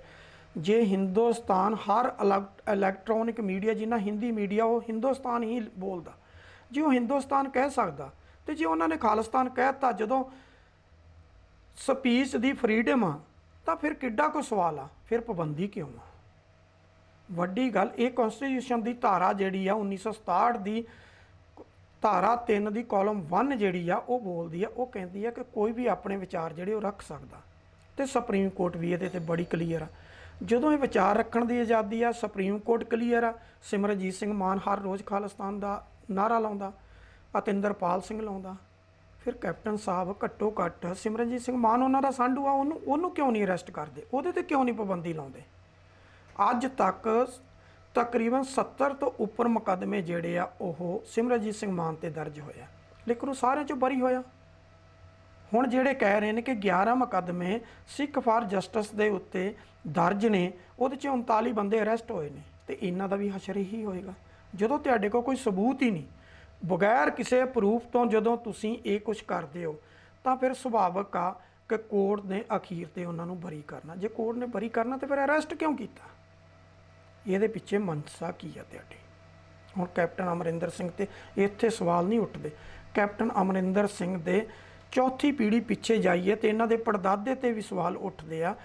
Speaker 1: ਜੇ ਹਿੰਦੁਸਤਾਨ ਹਰ ਇਲੈਕਟ੍ਰੋਨਿਕ ਮੀਡੀਆ ਜਿੰਨਾ ਹਿੰਦੀ ਮੀਡੀਆ ਉਹ ਹਿੰਦੁਸਤਾਨ ਹੀ ਬੋਲਦਾ, ਜੇ ਉਹ ਹਿੰਦੁਸਤਾਨ ਕਹਿ ਸਕਦਾ ਤੇ ਜੇ ਉਹਨਾਂ ਨੇ ਖਾਲਿਸਤਾਨ ਕਹਿ ਦਿੱਤਾ ਜਦੋਂ ਸਪੀਚ ਦੀ ਫਰੀडम ਆ, ਤਾਂ ਫਿਰ ਕਿੱਡਾ ਕੋਈ ਸਵਾਲ ਆ, ਫਿਰ ਪਾਬੰਦੀ ਕਿਉਂ ਆ? ਵੱਡੀ ਗੱਲ ਇਹ ਕੌਂਸਟੀਟਿਊਸ਼ਨ ਦੀ ਧਾਰਾ ਜਿਹੜੀ ਆ 1967 ਦੀ ਧਾਰਾ 3 ਦੀ ਕਾਲਮ 1 ਜਿਹੜੀ ਆ ਉਹ ਬੋਲਦੀ ਆ, ਉਹ ਕਹਿੰਦੀ ਆ ਕਿ ਕੋਈ ਵੀ ਆਪਣੇ ਵਿਚਾਰ ਜਿਹੜੇ ਉਹ ਰੱਖ ਸਕਦਾ, ਤੇ ਸੁਪਰੀਮ ਕੋਰਟ ਵੀ ਇਹਦੇ ਤੇ ਬੜੀ ਕਲੀਅਰ ਆ। ਜਦੋਂ ਇਹ ਵਿਚਾਰ ਰੱਖਣ ਦੀ ਆਜ਼ਾਦੀ ਆ, ਸੁਪਰੀਮ ਕੋਰਟ ਕਲੀਅਰ ਆ। ਸਿਮਰਨਜੀਤ ਸਿੰਘ ਮਾਨ ਹਰ ਰੋਜ਼ ਖਾਲਿਸਤਾਨ ਦਾ ਨਾਅਰਾ ਲਾਉਂਦਾ, ਅਤਿੰਦਰਪਾਲ ਸਿੰਘ ਲਾਉਂਦਾ, ਫਿਰ ਕੈਪਟਨ ਸਾਹਿਬ ਘੱਟੋ ਘੱਟ ਸਿਮਰਨਜੀਤ ਸਿੰਘ ਮਾਨ ਉਹਨਾਂ ਦਾ ਸਾਂਢੂ ਆ, ਉਹਨੂੰ ਕਿਉਂ ਨਹੀਂ ਅਰੈਸਟ ਕਰਦੇ? ਉਹਦੇ ਤੇ ਕਿਉਂ ਨਹੀਂ ਪਾਬੰਦੀ ਲਾਉਂਦੇ? ਅੱਜ ਤੱਕ ਤਕਰੀਬਨ 70 ਤੋਂ ਉੱਪਰ ਮੁਕੱਦਮੇ ਜਿਹੜੇ ਆ ਉਹ ਸਿਮਰਨਜੀਤ ਸਿੰਘ ਮਾਨ ਤੇ ਦਰਜ ਹੋਇਆ, ਲੇਕਿਨ ਉਹ ਸਾਰਿਆਂ 'ਚੋਂ ਬਰੀ ਹੋਇਆ। ਹੁਣ ਜਿਹੜੇ ਕਹਿ ਰਹੇ ਨੇ ਕਿ 11 ਮੁਕੱਦਮੇ ਸਿੱਖ ਫਾਰ ਜਸਟਿਸ ਦੇ ਉੱਤੇ ਦਰਜ ਨੇ, ਉਹਦੇ 'ਚ 39 ਬੰਦੇ ਅਰੈਸਟ ਹੋਏ ਨੇ, ਤੇ ਇਹਨਾਂ ਦਾ ਵੀ ਹਸ਼ਰ ਹੀ ਹੋਏਗਾ। ਜਦੋਂ ਤੁਹਾਡੇ ਕੋਲ ਕੋਈ ਸਬੂਤ ਹੀ ਨਹੀਂ, ਬਗੈਰ ਕਿਸੇ ਪ੍ਰੂਫ ਤੋਂ ਜਦੋਂ ਤੁਸੀਂ ਇਹ ਕੁਝ ਕਰਦੇ ਹੋ, ਤਾਂ ਫਿਰ ਸੁਭਾਵਿਕ ਆ ਕਿ ਕੋਰਟ ਨੇ ਅਖੀਰ ਤੇ ਉਹਨਾਂ ਨੂੰ ਬਰੀ ਕਰਨਾ। ਜੇ ਕੋਰਟ ਨੇ ਬਰੀ ਕਰਨਾ ਤਾਂ ਫਿਰ ਅਰੈਸਟ ਕਿਉਂ ਕੀਤਾ? ਇਹਦੇ ਪਿੱਛੇ ਮਨਸਾ ਕੀ ਆ ਤੁਹਾਡੀ? ਹੁਣ ਕੈਪਟਨ ਅਮਰਿੰਦਰ ਸਿੰਘ ਤੇ ਇੱਥੇ ਸਵਾਲ ਨਹੀਂ ਉੱਠਦੇ। ਕੈਪਟਨ ਅਮਰਿੰਦਰ ਸਿੰਘ ਦੇ ਚੌਥੀ ਪੀੜ੍ਹੀ ਪਿੱਛੇ ਜਾਈਏ ਤੇ ਇਹਨਾਂ ਦੇ ਪੜਦਾਦੇ ਤੇ ਵੀ ਸਵਾਲ ਉੱਠਦੇ ਆ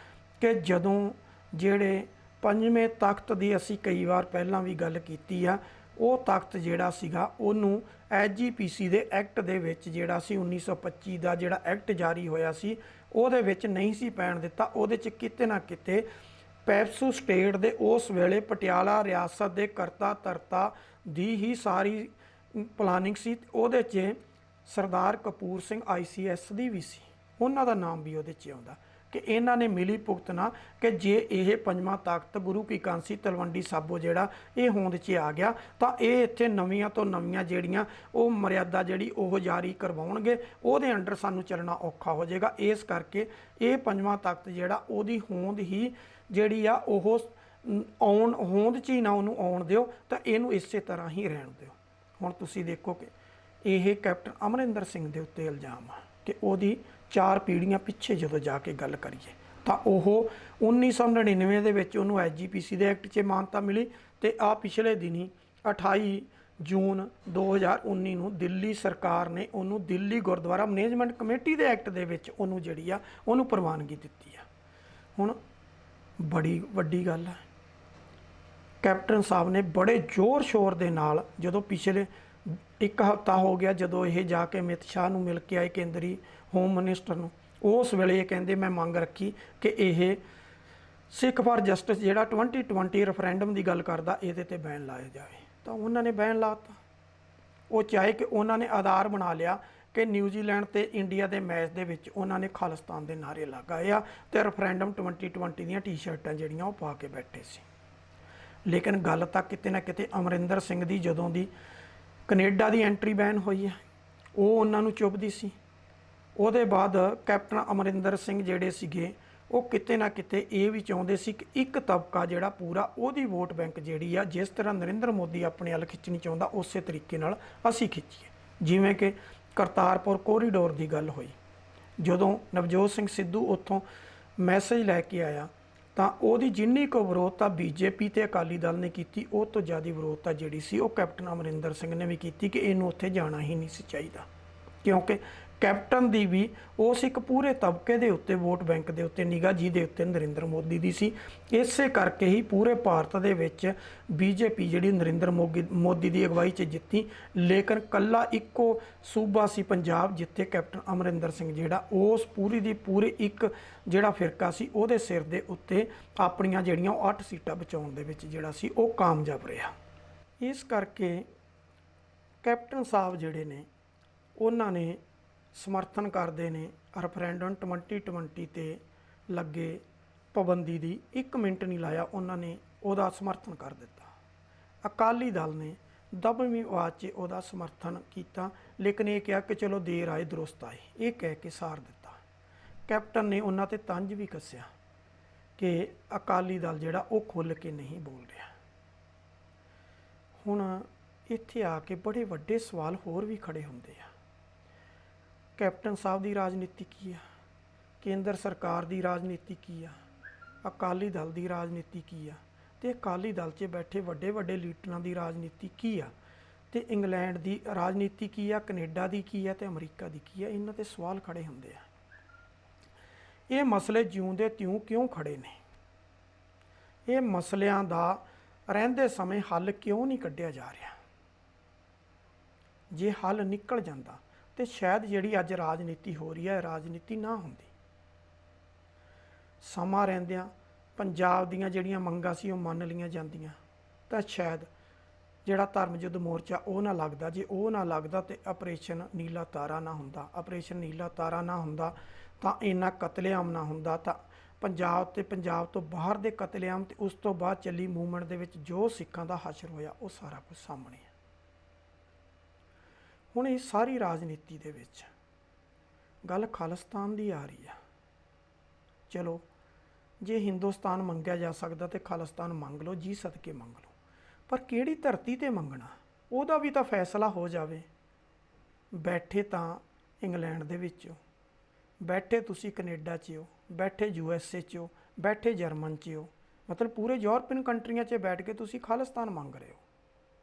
Speaker 1: ਕਿ ਜਦੋਂ ਜਿਹੜੇ 5ਵੇਂ ਤਖਤ ਦੀ ਅਸੀਂ ਕਈ ਵਾਰ ਪਹਿਲਾਂ ਵੀ ਗੱਲ ਕੀਤੀ ਆ, ਉਹ ਤਖਤ ਜਿਹੜਾ ਸੀਗਾ ਉਹਨੂੰ SGPC ਦੇ ਐਕਟ ਦੇ ਵਿੱਚ ਜਿਹੜਾ ਸੀ 1925 ਦਾ ਜਿਹੜਾ ਐਕਟ ਜਾਰੀ ਹੋਇਆ ਸੀ, ਉਹਦੇ ਵਿੱਚ ਨਹੀਂ ਸੀ ਪੈਣ ਦਿੱਤਾ। ਉਹਦੇ 'ਚ ਕਿਤੇ ਨਾ ਕਿਤੇ ਪੈਪਸੂ ਸਟੇਟ ਦੇ ਉਸ ਵੇਲੇ ਪਟਿਆਲਾ ਰਿਆਸਤ ਦੇ ਕਰਤਾ ਧਰਤਾ ਦੀ ਹੀ ਸਾਰੀ ਪਲਾਨਿੰਗ ਸੀ। ਉਹਦੇ 'ਚ ਸਰਦਾਰ ਕਪੂਰ ਸਿੰਘ ICS ਦੀ ਵੀ ਸੀ, ਉਹਨਾਂ ਦਾ ਨਾਮ ਵੀ ਉਹਦੇ 'ਚ ਆਉਂਦਾ ਕਿ ਇਹਨਾਂ ਨੇ ਮਿਲੀ ਭੁਗਤਣਾ ਕਿ ਜੇ ਇਹ ਪੰਜਵਾਂ ਤਖਤ ਗੁਰੂ ਕੀ ਕਾਂਸੀ ਤਲਵੰਡੀ ਸਾਬੋ ਜਿਹੜਾ ਇਹ ਹੋਂਦ 'ਚ ਆ ਗਿਆ ਤਾਂ ਇਹ ਇੱਥੇ ਨਵੀਆਂ ਤੋਂ ਨਵੀਆਂ ਜਿਹੜੀਆਂ ਉਹ ਮਰਿਆਦਾ ਜਿਹੜੀ ਉਹ ਜਾਰੀ ਕਰਵਾਉਣਗੇ, ਉਹਦੇ ਅੰਡਰ ਸਾਨੂੰ ਚੱਲਣਾ ਔਖਾ ਹੋ ਜਾਏਗਾ। ਇਸ ਕਰਕੇ ਇਹ ਪੰਜਵਾਂ ਤਖਤ ਜਿਹੜਾ ਉਹਦੀ ਹੋਂਦ ਹੀ ਜਿਹੜੀ ਆ ਉਹ ਆਉਣ ਹੋਂਦ 'ਚ ਹੀ ਨਾ ਉਹਨੂੰ ਆਉਣ ਦਿਓ ਤਾਂ ਇਹਨੂੰ ਇਸੇ ਤਰ੍ਹਾਂ ਹੀ ਰਹਿਣ ਦਿਓ। ਹੁਣ ਤੁਸੀਂ ਦੇਖੋ ਕਿ ਇਹ ਕੈਪਟਨ ਅਮਰਿੰਦਰ ਸਿੰਘ ਦੇ ਉੱਤੇ ਇਲਜ਼ਾਮ ਆ ਕਿ ਉਹਦੀ 4 ਪੀੜ੍ਹੀਆਂ ਪਿੱਛੇ ਜਦੋਂ ਜਾ ਕੇ ਗੱਲ ਕਰੀਏ ਤਾਂ ਉਹ 1999 ਦੇ ਵਿੱਚ ਉਹਨੂੰ SGPC ਦੇ ਐਕਟ 'ਚ ਮਾਨਤਾ ਮਿਲੀ ਤੇ ਆ ਪਿਛਲੇ ਦਿਨੀ 28 ਜੂਨ 2019 ਨੂੰ ਦਿੱਲੀ ਸਰਕਾਰ ਨੇ ਉਹਨੂੰ ਦਿੱਲੀ ਗੁਰਦੁਆਰਾ ਮੈਨੇਜਮੈਂਟ ਕਮੇਟੀ ਦੇ ਐਕਟ ਦੇ ਵਿੱਚ ਉਹਨੂੰ ਜਿਹੜੀ ਆ ਉਹਨੂੰ ਪ੍ਰਵਾਨਗੀ ਦਿੱਤੀ ਆ। ਹੁਣ ਬੜੀ ਵੱਡੀ ਗੱਲ ਹੈ, ਕੈਪਟਨ ਸਾਹਿਬ ਨੇ ਬੜੇ ਜ਼ੋਰ ਸ਼ੋਰ ਦੇ ਨਾਲ ਜਦੋਂ ਪਿਛਲੇ 1 ਹਫ਼ਤਾ ਹੋ ਗਿਆ ਜਦੋਂ ਇਹ ਜਾ ਕੇ ਅਮਿਤ ਸ਼ਾਹ ਨੂੰ ਮਿਲ ਕੇ ਆਏ ਕੇਂਦਰੀ ਹੋਮ ਮਿਨਿਸਟਰ ਨੂੰ, ਉਸ ਵੇਲੇ ਇਹ ਕਹਿੰਦੇ ਮੈਂ ਮੰਗ ਰੱਖੀ ਕਿ ਇਹ ਸਿੱਖ ਫਾਰ ਜਸਟਿਸ ਜਿਹੜਾ 2020 ਰੈਫਰੈਂਡਮ ਦੀ ਗੱਲ ਕਰਦਾ ਇਹਦੇ ਤੇ ਬੈਨ ਲਾਇਆ ਜਾਵੇ ਤਾਂ ਉਹਨਾਂ ਨੇ ਬੈਨ ਲਾਤਾ। ਉਹ ਚਾਹੇ ਕਿ ਉਹਨਾਂ ਨੇ ਆਧਾਰ ਬਣਾ ਲਿਆ ਕਿ ਨਿਊਜ਼ੀਲੈਂਡ ਤੇ ਇੰਡੀਆ ਦੇ ਮੈਚ ਦੇ ਵਿੱਚ ਉਹਨਾਂ ਨੇ ਖਾਲਿਸਤਾਨ ਦੇ ਨਾਅਰੇ ਲਗਾਏ ਆ ਤੇ ਰੈਫਰੈਂਡਮ 2020 ਦੀਆਂ ਟੀ-ਸ਼ਰਟਾਂ ਜਿਹੜੀਆਂ ਉਹ ਪਾ ਕੇ ਬੈਠੇ ਸੀ। ਲੇਕਿਨ ਗੱਲ ਤਾਂ ਕਿਤੇ ਨਾ ਕਿਤੇ ਅਮਰਿੰਦਰ ਸਿੰਘ ਦੀ ਜਦੋਂ ਦੀ ਕੈਨੇਡਾ ਦੀ ਐਂਟਰੀ ਬੈਨ ਹੋਈ ਹੈ ਉਹ ਉਹਨਾਂ ਨੂੰ ਚੁੱਭਦੀ ਸੀ। ਉਹਦੇ ਬਾਅਦ ਕੈਪਟਨ ਅਮਰਿੰਦਰ ਸਿੰਘ ਜਿਹੜੇ ਸੀਗੇ ਉਹ ਕਿਤੇ ਨਾ ਕਿਤੇ ਇਹ ਵੀ ਚਾਹੁੰਦੇ ਸੀ ਕਿ ਇੱਕ ਤਬਕਾ ਜਿਹੜਾ ਪੂਰਾ ਉਹਦੀ ਵੋਟ ਬੈਂਕ ਜਿਹੜੀ ਆ ਜਿਸ ਤਰ੍ਹਾਂ ਨਰਿੰਦਰ ਮੋਦੀ ਆਪਣੇ ਵੱਲ ਖਿੱਚਣੀ ਚਾਹੁੰਦਾ ਉਸੇ ਤਰੀਕੇ ਨਾਲ ਅਸੀਂ ਖਿੱਚੀਏ। ਜਿਵੇਂ ਕਿ ਕਰਤਾਰਪੁਰ ਕੋਰੀਡੋਰ ਦੀ ਗੱਲ ਹੋਈ, ਜਦੋਂ ਨਵਜੋਤ ਸਿੰਘ ਸਿੱਧੂ ਉੱਥੋਂ ਮੈਸੇਜ ਲੈ ਕੇ ਆਇਆ ਤਾਂ ਉਹਦੀ ਜਿੰਨੀ ਕੁ ਵਿਰੋਧਤਾ BJP ਤੇ ਅਕਾਲੀ ਦਲ ਨੇ ਕੀਤੀ ਉਹ ਤੋਂ ਜ਼ਿਆਦਾ ਵਿਰੋਧਤਾ ਜਿਹੜੀ ਸੀ ਉਹ ਕੈਪਟਨ ਅਮਰਿੰਦਰ ਸਿੰਘ ਨੇ ਵੀ ਕੀਤੀ ਕਿ ਇਹਨੂੰ ਉੱਥੇ ਜਾਣਾ ਹੀ ਨਹੀਂ ਸੀ ਚਾਹੀਦਾ, ਕਿਉਂਕਿ ਕੈਪਟਨ ਦੀ ਵੀ ਉਸ ਇੱਕ ਪੂਰੇ ਤਬਕੇ ਦੇ ਉੱਤੇ ਵੋਟ ਬੈਂਕ ਦੇ ਉੱਤੇ ਨਿਗਾਹ ਜਿਹਦੇ ਉੱਤੇ ਨਰਿੰਦਰ ਮੋਦੀ ਦੀ ਸੀ। ਇਸੇ ਕਰਕੇ ਹੀ ਪੂਰੇ ਭਾਰਤ ਦੇ ਵਿੱਚ BJP ਜਿਹੜੀ ਨਰਿੰਦਰ ਮੋਦੀ ਦੀ ਅਗਵਾਈ 'ਚ ਜਿੱਤੀ, ਲੇਕਿਨ ਕੱਲਾ ਇੱਕੋ ਸੂਬਾ ਸੀ ਪੰਜਾਬ ਜਿੱਥੇ ਕੈਪਟਨ ਅਮਰਿੰਦਰ ਸਿੰਘ ਜਿਹੜਾ ਉਸ ਪੂਰੀ ਦੀ ਪੂਰੇ ਇੱਕ ਜਿਹੜਾ ਫਿਰਕਾ ਸੀ ਉਹਦੇ ਸਿਰ ਦੇ ਉੱਤੇ ਆਪਣੀਆਂ ਜਿਹੜੀਆਂ 8 ਸੀਟਾਂ ਬਚਾਉਣ ਦੇ ਵਿੱਚ ਜਿਹੜਾ ਸੀ ਉਹ ਕਾਮਯਾਬ ਰਿਹਾ। ਇਸ ਕਰਕੇ ਕੈਪਟਨ ਸਾਹਿਬ ਜਿਹੜੇ ਨੇ ਉਹਨਾਂ ਨੇ ਸਮਰਥਨ ਕਰਦੇ ਨੇ ਰੈਫਰੈਂਡਮ 2020 ਤੇ ਲੱਗੇ ਪਾਬੰਦੀ ਦੀ 1 ਮਿੰਟ ਨਹੀਂ ਲਾਇਆ, ਉਹਨਾਂ ਨੇ ਉਹਦਾ ਸਮਰਥਨ ਕਰ ਦਿੱਤਾ। ਅਕਾਲੀ ਦਲ ਨੇ ਦਬਵੀਂ ਆਵਾਜ਼ 'ਚ ਉਹਦਾ ਸਮਰਥਨ ਕੀਤਾ, ਲੇਕਿਨ ਇਹ ਕਿਹਾ ਕਿ ਚਲੋ ਦੇਰ ਆਏ ਦਰੁਸਤ ਆਏ, ਇਹ ਕਹਿ ਕੇ ਸਾਰ ਦਿੱਤਾ। ਕੈਪਟਨ ਨੇ ਉਹਨਾਂ ਤੇ ਤੰਜ ਵੀ ਕੱਸਿਆ ਕਿ ਅਕਾਲੀ ਦਲ ਜਿਹੜਾ ਉਹ ਖੁੱਲ੍ਹ ਕੇ ਨਹੀਂ ਬੋਲ ਰਿਹਾ। ਹੁਣ ਇੱਥੇ ਆ ਕੇ ਬੜੇ ਵੱਡੇ ਸਵਾਲ ਹੋਰ ਵੀ ਖੜੇ ਹੁੰਦੇ ਆ। ਕੈਪਟਨ ਸਾਹਿਬ ਦੀ ਰਾਜਨੀਤੀ ਕੀ ਆ, ਕੇਂਦਰ ਸਰਕਾਰ ਦੀ ਰਾਜਨੀਤੀ ਕੀ ਆ, ਅਕਾਲੀ ਦਲ ਦੀ ਰਾਜਨੀਤੀ ਕੀ ਆ, ਤੇ ਅਕਾਲੀ ਦਲ 'ਚ ਬੈਠੇ ਵੱਡੇ ਵੱਡੇ ਲੀਡਰਾਂ ਦੀ ਰਾਜਨੀਤੀ ਕੀ ਆ, ਤੇ ਇੰਗਲੈਂਡ ਦੀ ਰਾਜਨੀਤੀ ਕੀ ਆ, ਕੈਨੇਡਾ ਦੀ ਕੀ ਆ, ਤੇ ਅਮਰੀਕਾ ਦੀ ਕੀ ਆ। ਇਹਨਾਂ ਤੇ ਸਵਾਲ ਖੜੇ ਹੁੰਦੇ ਆ। ਇਹ ਮਸਲੇ ਜਿਉਂਦੇ ਤਿਉਂ ਕਿਉਂ ਖੜੇ ਨੇ? ਇਹ ਮਸਲਿਆਂ ਦਾ ਰਹਿੰਦੇ ਸਮੇਂ ਹੱਲ ਕਿਉਂ ਨਹੀਂ ਕੱਢਿਆ ਜਾ ਰਿਹਾ? ਜੇ ਹੱਲ ਨਿਕਲ ਜਾਂਦਾ ਤੇ ਸ਼ਾਇਦ ਜਿਹੜੀ ਅੱਜ ਰਾਜਨੀਤੀ ਹੋ ਰਹੀ ਹੈ ਰਾਜਨੀਤੀ ਨਾ ਹੁੰਦੀ। ਸਮਾਂ ਰਹਿੰਦਿਆਂ ਪੰਜਾਬ ਦੀਆਂ ਜਿਹੜੀਆਂ ਮੰਗਾਂ ਸੀ ਉਹ ਮੰਨ ਲਈਆਂ ਜਾਂਦੀਆਂ ਤਾਂ ਸ਼ਾਇਦ ਜਿਹੜਾ ਧਰਮ ਯੁੱਧ ਮੋਰਚਾ ਉਹ ਨਾ ਲੱਗਦਾ। ਜੇ ਉਹ ਨਾ ਲੱਗਦਾ ਤੇ ਆਪਰੇਸ਼ਨ ਨੀਲਾ ਤਾਰਾ ਨਾ ਹੁੰਦਾ। ਆਪਰੇਸ਼ਨ ਨੀਲਾ ਤਾਰਾ ਨਾ ਹੁੰਦਾ ਤਾਂ ਇੰਨਾ ਕਤਲੇਆਮ ਨਾ ਹੁੰਦਾ, ਤਾਂ ਪੰਜਾਬ ਤੇ ਪੰਜਾਬ ਤੋਂ ਬਾਹਰ ਦੇ ਕਤਲੇਆਮ ਤੇ ਉਸ ਤੋਂ ਬਾਅਦ ਚੱਲੀ ਮੂਵਮੈਂਟ ਦੇ ਵਿੱਚ ਜੋ ਸਿੱਖਾਂ ਦਾ ਹਸ਼ਰ ਹੋਇਆ ਉਹ ਸਾਰਾ ਕੁਝ ਸਾਹਮਣੇ ਹੈ। ਹੁਣ ਇਹ ਸਾਰੀ ਰਾਜਨੀਤੀ ਦੇ ਵਿੱਚ ਗੱਲ ਖਾਲਿਸਤਾਨ ਦੀ ਆ ਰਹੀ ਆ। ਚਲੋ ਜੇ ਹਿੰਦੁਸਤਾਨ ਮੰਗਿਆ ਜਾ ਸਕਦਾ ਤੇ ਖਾਲਿਸਤਾਨ ਮੰਗ ਲਓ, ਜੀ ਸਦਕੇ ਮੰਗ ਲਓ, ਪਰ ਕਿਹੜੀ ਧਰਤੀ ਤੇ ਮੰਗਣਾ ਉਹਦਾ ਵੀ ਤਾਂ ਫੈਸਲਾ ਹੋ ਜਾਵੇ। ਬੈਠੇ ਤਾਂ ਇੰਗਲੈਂਡ ਦੇ ਵਿੱਚ ਹੋ, ਬੈਠੇ ਤੁਸੀਂ ਕੈਨੇਡਾ 'ਚ ਹੋ, ਬੈਠੇ USA 'ਚ ਹੋ, ਬੈਠੇ ਜਰਮਨ 'ਚ ਹੋ, ਮਤਲਬ ਪੂਰੇ ਯੂਰਪੀਅਨ ਕੰਟਰੀਆਂ 'ਚ ਬੈਠ ਕੇ ਤੁਸੀਂ ਖਾਲਿਸਤਾਨ ਮੰਗ ਰਹੇ ਹੋ।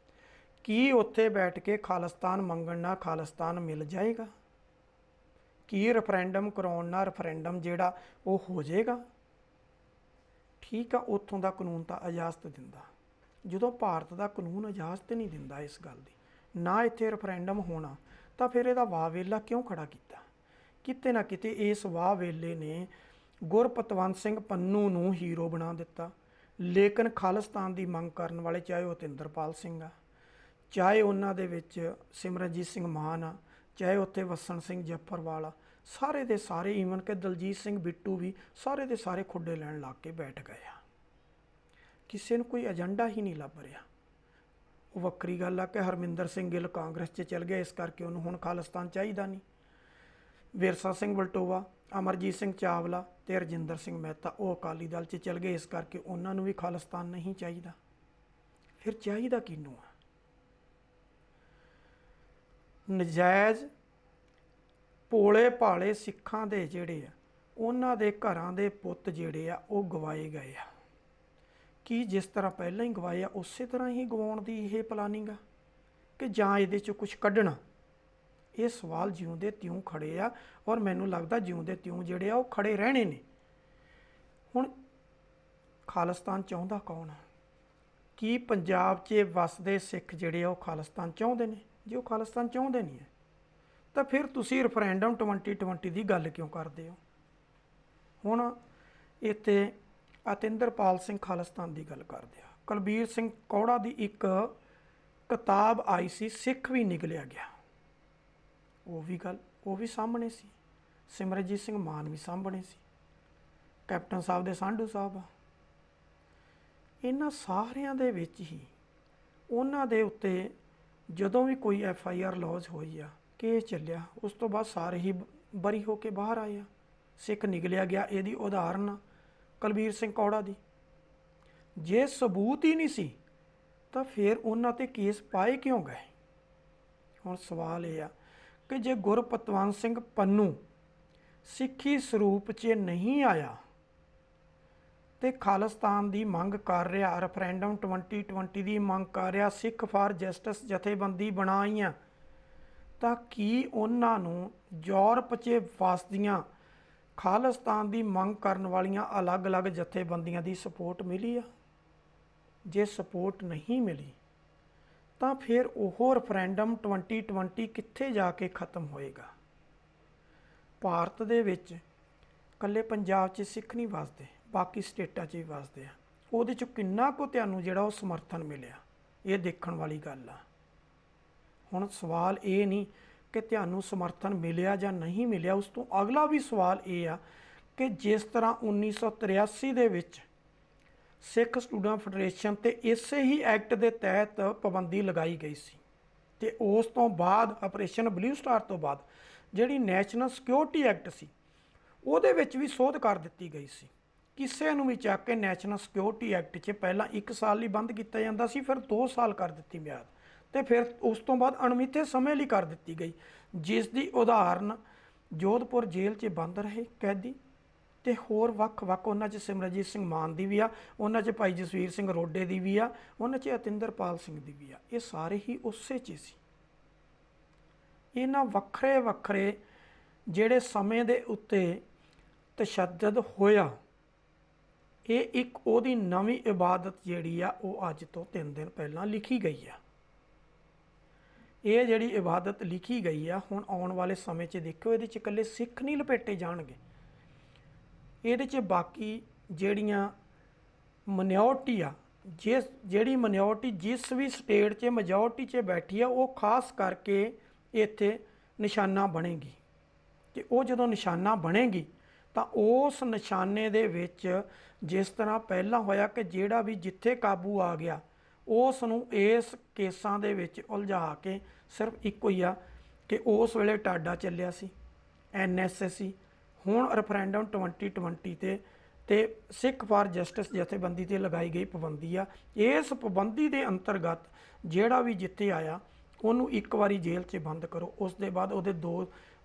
Speaker 1: ਕੀ ਉੱਥੇ ਬੈਠ ਕੇ ਖਾਲਿਸਤਾਨ ਮੰਗਣ ਨਾਲ ਖਾਲਿਸਤਾਨ ਮਿਲ ਜਾਏਗਾ? ਕੀ ਰੈਫਰੈਂਡਮ ਕਰਾਉਣ ਨਾਲ ਰੈਫਰੈਂਡਮ ਜਿਹੜਾ ਉਹ ਹੋ ਜਾਏਗਾ? ਠੀਕ ਆ, ਉੱਥੋਂ ਦਾ ਕਾਨੂੰਨ ਤਾਂ ਇਜਾਜ਼ਤ ਦਿੰਦਾ। ਜਦੋਂ ਭਾਰਤ ਦਾ ਕਾਨੂੰਨ ਇਜਾਜ਼ਤ ਨਹੀਂ ਦਿੰਦਾ ਇਸ ਗੱਲ ਦੀ, ਨਾ ਇੱਥੇ ਰੈਫਰੈਂਡਮ ਹੋਣਾ, ਤਾਂ ਫਿਰ ਇਹਦਾ ਵਾਵੇਲਾ ਕਿਉਂ ਖੜਾ ਕੀਤਾ? ਕਿਤੇ ਨਾ ਕਿਤੇ ਇਸ ਵਾਹ ਵੇਲੇ ਨੇ ਗੁਰਪਤਵੰਤ ਸਿੰਘ ਪੰਨੂ ਨੂੰ ਹੀਰੋ ਬਣਾ ਦਿੱਤਾ। ਲੇਕਿਨ ਖਾਲਿਸਤਾਨ ਦੀ ਮੰਗ ਕਰਨ ਵਾਲੇ, ਚਾਹੇ ਉਹ ਤਿੰਦਰਪਾਲ ਸਿੰਘ ਆ, ਚਾਹੇ ਉਹਨਾਂ ਦੇ ਵਿੱਚ ਸਿਮਰਨਜੀਤ ਸਿੰਘ ਮਾਨ ਆ, ਚਾਹੇ ਉੱਥੇ ਵਸਣ ਸਿੰਘ ਜੱਫਰਵਾਲ ਆ, ਸਾਰੇ ਦੇ ਸਾਰੇ, ਈਵਨ ਕਿ ਦਲਜੀਤ ਸਿੰਘ ਬਿੱਟੂ ਵੀ, ਸਾਰੇ ਦੇ ਸਾਰੇ ਖੁੱਡੇ ਲੈਣ ਲੱਗ ਕੇ ਬੈਠ ਗਏ ਆ। ਕਿਸੇ ਨੂੰ ਕੋਈ ਏਜੰਡਾ ਹੀ ਨਹੀਂ ਲੱਭ ਰਿਹਾ। ਉਹ ਵੱਖਰੀ ਗੱਲ ਆ ਕਿ ਹਰਮਿੰਦਰ ਸਿੰਘ ਗਿੱਲ ਕਾਂਗਰਸ 'ਚ ਚਲ ਗਿਆ, ਇਸ ਕਰਕੇ ਉਹਨੂੰ ਹੁਣ ਖਾਲਿਸਤਾਨ ਚਾਹੀਦਾ ਨਹੀਂ। ਵਿਰਸਾ ਸਿੰਘ ਵਲਟੋਆ, ਅਮਰਜੀਤ ਸਿੰਘ ਚਾਵਲਾ ਤੇ ਰਜਿੰਦਰ ਸਿੰਘ ਮਹਿਤਾ ਉਹ ਅਕਾਲੀ ਦਲ 'ਚ ਚਲ ਗਏ, ਇਸ ਕਰਕੇ ਉਹਨਾਂ ਨੂੰ ਵੀ ਖਾਲਿਸਤਾਨ ਨਹੀਂ ਚਾਹੀਦਾ। ਫਿਰ ਚਾਹੀਦਾ ਕਿਹਨੂੰ ਆ? ਨਜਾਇਜ਼ ਭੋਲੇ ਭਾਲੇ ਸਿੱਖਾਂ ਦੇ ਜਿਹੜੇ ਆ, ਉਹਨਾਂ ਦੇ ਘਰਾਂ ਦੇ ਪੁੱਤ ਜਿਹੜੇ ਆ ਉਹ ਗਵਾਏ ਗਏ ਆ। ਕੀ ਜਿਸ ਤਰ੍ਹਾਂ ਪਹਿਲਾਂ ਹੀ ਗਵਾਏ ਆ ਉਸੇ ਤਰ੍ਹਾਂ ਹੀ ਗਵਾਉਣ ਦੀ ਇਹ ਪਲਾਨਿੰਗ ਆ ਕਿ ਜਾਂ ਇਹਦੇ 'ਚੋਂ ਕੁਝ ਕੱਢਣਾ? ਇਹ ਸਵਾਲ ਜਿਉਂਦੇ ਤਿਉਂ ਖੜੇ ਆ, ਔਰ ਮੈਨੂੰ ਲੱਗਦਾ ਜਿਉਂਦੇ ਤਿਉਂ ਜਿਹੜੇ ਆ ਉਹ ਖੜੇ ਰਹਿਣੇ ਨੇ। ਹੁਣ ਖਾਲਿਸਤਾਨ ਚਾਹੁੰਦਾ ਕੌਣ ਆ? ਕੀ ਪੰਜਾਬ 'ਚ ਵਸਦੇ ਸਿੱਖ ਜਿਹੜੇ ਆ ਉਹ ਖਾਲਿਸਤਾਨ ਚਾਹੁੰਦੇ ਨੇ? ਜੇ ਉਹ ਖਾਲਿਸਤਾਨ ਚਾਹੁੰਦੇ ਨਹੀਂ ਹੈ ਤਾਂ ਫਿਰ ਤੁਸੀਂ ਰੈਫਰੈਂਡਮ 2020 ਦੀ ਗੱਲ ਕਿਉਂ ਕਰਦੇ ਹੋ? ਹੁਣ ਇੱਥੇ ਅਤਿੰਦਰਪਾਲ ਸਿੰਘ ਖਾਲਿਸਤਾਨ ਦੀ ਗੱਲ ਕਰਦੇ ਆ। ਕੁਲਬੀਰ ਸਿੰਘ ਕੌੜਾ ਦੀ ਇੱਕ ਕਿਤਾਬ ਆਈ ਸੀ, ਸਿੱਖ ਵੀ ਨਿਕਲਿਆ ਗਿਆ, ਉਹ ਵੀ ਸਾਹਮਣੇ ਸੀ। ਸਿਮਰਨਜੀਤ ਸਿੰਘ ਮਾਨ ਵੀ ਸਾਹਮਣੇ ਸੀ, ਕੈਪਟਨ ਸਾਹਿਬ ਦੇ ਸਾਂਢੂ ਸਾਹਿਬ ਆ। ਇਹਨਾਂ ਸਾਰਿਆਂ ਦੇ ਵਿੱਚ ਹੀ ਉਹਨਾਂ ਦੇ ਉੱਤੇ ਜਦੋਂ ਵੀ ਕੋਈ FIR ਲੌਜ ਹੋਈ ਆ, ਕੇਸ ਚੱਲਿਆ, ਉਸ ਤੋਂ ਬਾਅਦ ਸਾਰੇ ਹੀ ਬਰੀ ਹੋ ਕੇ ਬਾਹਰ ਆਏ ਆ। ਸਿੱਖ ਨਿਕਲਿਆ ਗਿਆ। ਇਹਦੀ ਉਦਾਹਰਨ ਕੁਲਬੀਰ ਸਿੰਘ ਕੌੜਾ ਦੀ। ਜੇ ਸਬੂਤ ਹੀ ਨਹੀਂ ਸੀ ਤਾਂ ਫਿਰ ਉਹਨਾਂ 'ਤੇ ਕੇਸ ਪਾਏ ਕਿਉਂ ਗਏ? ਹੁਣ ਸਵਾਲ ਇਹ ਆ ਕਿ ਜੇ ਗੁਰਪਤਵੰਤ ਸਿੰਘ ਪੰਨੂ ਸਿੱਖੀ ਸਰੂਪ 'ਚ ਨਹੀਂ ਆਇਆ ਤੇ ਖਾਲਿਸਤਾਨ ਦੀ ਮੰਗ ਕਰ ਰਿਹਾ, ਰੈਫਰੈਂਡਮ 2020 ਦੀ ਮੰਗ ਕਰ ਰਿਹਾ, ਸਿੱਖ ਫਾਰ ਜਸਟਿਸ ਜਥੇਬੰਦੀ ਬਣਾਈਆਂ, ਤਾਂ ਕੀ ਉਹਨਾਂ ਨੂੰ ਯੂਰਪ 'ਚ ਵਸਦੀਆਂ ਖਾਲਿਸਤਾਨ ਦੀ ਮੰਗ ਕਰਨ ਵਾਲੀਆਂ ਅਲੱਗ-ਅਲੱਗ ਜਥੇਬੰਦੀਆਂ ਦੀ ਸਪੋਰਟ ਮਿਲੀ ਆ? ਜੇ ਸਪੋਰਟ ਨਹੀਂ ਮਿਲੀ ਤਾਂ ਫਿਰ ਉਹ ਰੈਫਰੈਂਡਮ 2020 ਕਿੱਥੇ ਜਾ ਕੇ ਖਤਮ ਹੋਏਗਾ? ਭਾਰਤ ਦੇ ਵਿੱਚ ਇਕੱਲੇ ਪੰਜਾਬ 'ਚ ਸਿੱਖ ਨਹੀਂ ਵਸਦੇ, ਬਾਕੀ ਸਟੇਟਾਂ 'ਚ ਵੀ ਵਸਦੇ ਆ। ਉਹਦੇ 'ਚ ਕਿੰਨਾ ਕੁ ਤੁਹਾਨੂੰ ਜਿਹੜਾ ਉਹ ਸਮਰਥਨ ਮਿਲਿਆ, ਇਹ ਦੇਖਣ ਵਾਲੀ ਗੱਲ ਆ। ਹੁਣ ਸਵਾਲ ਇਹ ਨਹੀਂ ਕਿ ਤੁਹਾਨੂੰ ਸਮਰਥਨ ਮਿਲਿਆ ਜਾਂ ਨਹੀਂ ਮਿਲਿਆ, ਉਸ ਤੋਂ ਅਗਲਾ ਵੀ ਸਵਾਲ ਇਹ ਆ ਕਿ ਜਿਸ ਤਰ੍ਹਾਂ 1983 ਦੇ ਵਿੱਚ ਸਿੱਖ ਸਟੂਡੈਂਟ ਫੈਡਰੇਸ਼ਨ ਤੇ ਇਸੇ ਹੀ ਐਕਟ ਦੇ ਤਹਿਤ ਪਾਬੰਦੀ ਲਗਾਈ ਗਈ ਸੀ, ਤੇ ਉਸ ਤੋਂ ਬਾਅਦ ਆਪਰੇਸ਼ਨ ਬਲੂ ਸਟਾਰ ਤੋਂ ਬਾਅਦ ਜਿਹੜੀ ਨੈਸ਼ਨਲ ਸਿਕਿਉਰਿਟੀ ਐਕਟ ਸੀ ਉਹਦੇ ਵਿੱਚ ਵੀ ਸੋਧ ਕਰ ਦਿੱਤੀ ਗਈ ਸੀ। ਕਿਸੇ ਨੂੰ ਵੀ ਚੱਕ ਕੇ ਨੈਸ਼ਨਲ ਸਿਕਿਉਰਿਟੀ ਐਕਟ 'ਚ ਪਹਿਲਾਂ 1 ਸਾਲ ਲਈ ਬੰਦ ਕੀਤਾ ਜਾਂਦਾ ਸੀ, ਫਿਰ 2 ਸਾਲ ਕਰ ਦਿੱਤੀ ਮਿਆਦ, ਤੇ ਫਿਰ ਉਸ ਤੋਂ ਬਾਅਦ ਅਣਮਿੱਥੇ ਸਮੇਂ ਲਈ ਕਰ ਦਿੱਤੀ ਗਈ, ਜਿਸ ਦੀ ਉਦਾਹਰਨ ਜੋਧਪੁਰ ਜੇਲ੍ਹ 'ਚ ਬੰਦ ਰਹੇ ਕੈਦੀ, ਤੇ ਹੋਰ ਵੱਖ-ਵੱਖ, ਉਹਨਾਂ 'ਚ ਸਿਮਰਨਜੀਤ ਸਿੰਘ ਮਾਨ ਦੀ ਵੀ ਆ, ਉਹਨਾਂ 'ਚ ਭਾਈ ਜਸਵੀਰ ਸਿੰਘ ਰੋਡੇ ਦੀ ਵੀ ਆ, ਉਹਨਾਂ 'ਚ ਅਤਿੰਦਰਪਾਲ ਸਿੰਘ ਦੀ ਵੀ ਆ। ਇਹ ਸਾਰੇ ਹੀ ਉਸੇ 'ਚ ਸੀ। ਇਹਨਾਂ ਵੱਖਰੇ ਵੱਖਰੇ ਜਿਹੜੇ ਸਮੇਂ ਦੇ ਉੱਤੇ ਤਸ਼ੱਦਦ ਹੋਇਆ, ਇਹ ਇੱਕ ਉਹਦੀ ਨਵੀਂ ਇਬਾਦਤ ਜਿਹੜੀ ਆ ਉਹ ਅੱਜ ਤੋਂ 3 ਦਿਨ ਪਹਿਲਾਂ ਲਿਖੀ ਗਈ ਆ। ਇਹ ਜਿਹੜੀ ਇਬਾਦਤ ਲਿਖੀ ਗਈ ਆ, ਹੁਣ ਆਉਣ ਵਾਲੇ ਸਮੇਂ 'ਚ ਦੇਖਿਓ, ਇਹਦੇ 'ਚ ਇਕੱਲੇ ਸਿੱਖ ਨਹੀਂ ਲਪੇਟੇ ਜਾਣਗੇ, ਇਹਦੇ 'ਚ ਬਾਕੀ ਜਿਹੜੀਆਂ ਮਨਿਓਰਟੀ ਆ, ਜਿਹੜੀ ਮਨਿਓਰਟੀ ਜਿਸ ਵੀ ਸਟੇਟ 'ਚ ਮੈਜੋਰਟੀ 'ਚ ਬੈਠੀ ਆ, ਉਹ ਖਾਸ ਕਰਕੇ ਇੱਥੇ ਨਿਸ਼ਾਨਾ ਬਣੇਗੀ। ਤੇ ਉਹ ਜਦੋਂ ਨਿਸ਼ਾਨਾ ਬਣੇਗੀ ਤਾਂ ਉਸ ਨਿਸ਼ਾਨੇ ਦੇ ਵਿੱਚ ਜਿਸ ਤਰ੍ਹਾਂ ਪਹਿਲਾਂ ਹੋਇਆ ਕਿ ਜਿਹੜਾ ਵੀ ਜਿੱਥੇ ਕਾਬੂ ਆ ਗਿਆ ਉਸ ਨੂੰ ਇਸ ਕੇਸਾਂ ਦੇ ਵਿੱਚ ਉਲਝਾ ਕੇ ਸਿਰਫ ਇੱਕੋ ਹੀ ਆ ਕਿ ਉਸ ਵੇਲੇ ਟਾਡਾ ਚੱਲਿਆ ਸੀ, NSA ਸੀ, ਹੁਣ ਰੈਫਰੈਂਡਮ 2020 ਤੇ ਸਿੱਖ ਫਾਰ ਜਸਟਿਸ ਜਥੇਬੰਦੀ 'ਤੇ ਲਗਾਈ ਗਈ ਪਾਬੰਦੀ ਆ। ਇਸ ਪਾਬੰਦੀ ਦੇ ਅੰਤਰਗਤ ਜਿਹੜਾ ਵੀ ਜਿੱਥੇ ਆਇਆ ਉਹਨੂੰ ਇੱਕ ਵਾਰੀ ਜੇਲ੍ਹ 'ਚ ਬੰਦ ਕਰੋ, ਉਸ ਦੇ ਬਾਅਦ ਉਹਦੇ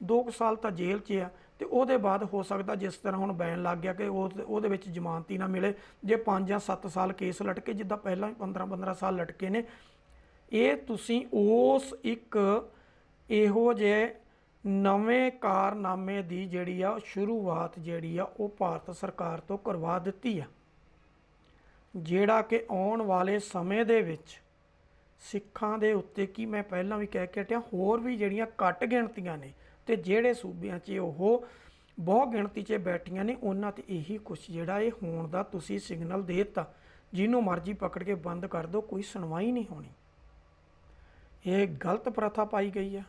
Speaker 1: 2 ਸਾਲ ਤਾਂ ਜੇਲ੍ਹ 'ਚ ਆ, ਤੇ ਉਹਦੇ ਬਾਅਦ ਹੋ ਸਕਦਾ ਜਿਸ ਤਰ੍ਹਾਂ ਹੁਣ ਬੈਨ ਲੱਗ ਗਿਆ ਕਿ ਉਹਦੇ ਵਿੱਚ ਜ਼ਮਾਨਤ ਹੀ ਨਾ ਮਿਲੇ, ਜੇ 5 ਜਾਂ 7 ਸਾਲ ਕੇਸ ਲਟਕੇ, ਜਿੱਦਾਂ ਪਹਿਲਾਂ 15 ਸਾਲ ਲਟਕੇ ਨੇ। ਇਹ ਤੁਸੀਂ ਉਸ ਇੱਕ ਇਹੋ ਜਿਹੇ ਨਵੇਂ ਕਾਰਨਾਮੇ ਦੀ ਜਿਹੜੀ ਆ ਸ਼ੁਰੂਆਤ ਜਿਹੜੀ ਆ ਉਹ ਭਾਰਤ ਸਰਕਾਰ ਤੋਂ ਕਰਵਾ ਦਿੱਤੀ ਆ, ਜਿਹੜਾ ਕਿ ਆਉਣ ਵਾਲੇ ਸਮੇਂ ਦੇ ਵਿੱਚ ਸਿੱਖਾਂ ਦੇ ਉੱਤੇ, ਕੀ ਮੈਂ ਪਹਿਲਾਂ ਵੀ ਕਹਿ ਕੇ ਹਟਿਆ, ਹੋਰ ਵੀ ਜਿਹੜੀਆਂ ਘੱਟ ਗਿਣਤੀਆਂ ਨੇ ਤੇ ਜਿਹੜੇ ਸੂਬਿਆਂ 'ਚ ਉਹ ਬਹੁਤ ਗਿਣਤੀ 'ਚ ਬੈਠੀਆਂ ਨੇ ਉਹਨਾਂ ਤੇ ਇਹੀ ਕੁਛ ਜਿਹੜਾ ਇਹ ਹੋਣ ਦਾ ਤੁਸੀਂ ਸਿਗਨਲ ਦੇ ਦਿੱਤਾ, ਜਿਹਨੂੰ ਮਰਜ਼ੀ ਪਕੜ ਕੇ ਬੰਦ ਕਰ ਦਿਓ, ਕੋਈ ਸੁਣਵਾਈ ਨਹੀਂ ਹੋਣੀ। ਇਹ ਗਲਤ ਪ੍ਰਥਾ ਪਾਈ ਗਈ ਆ।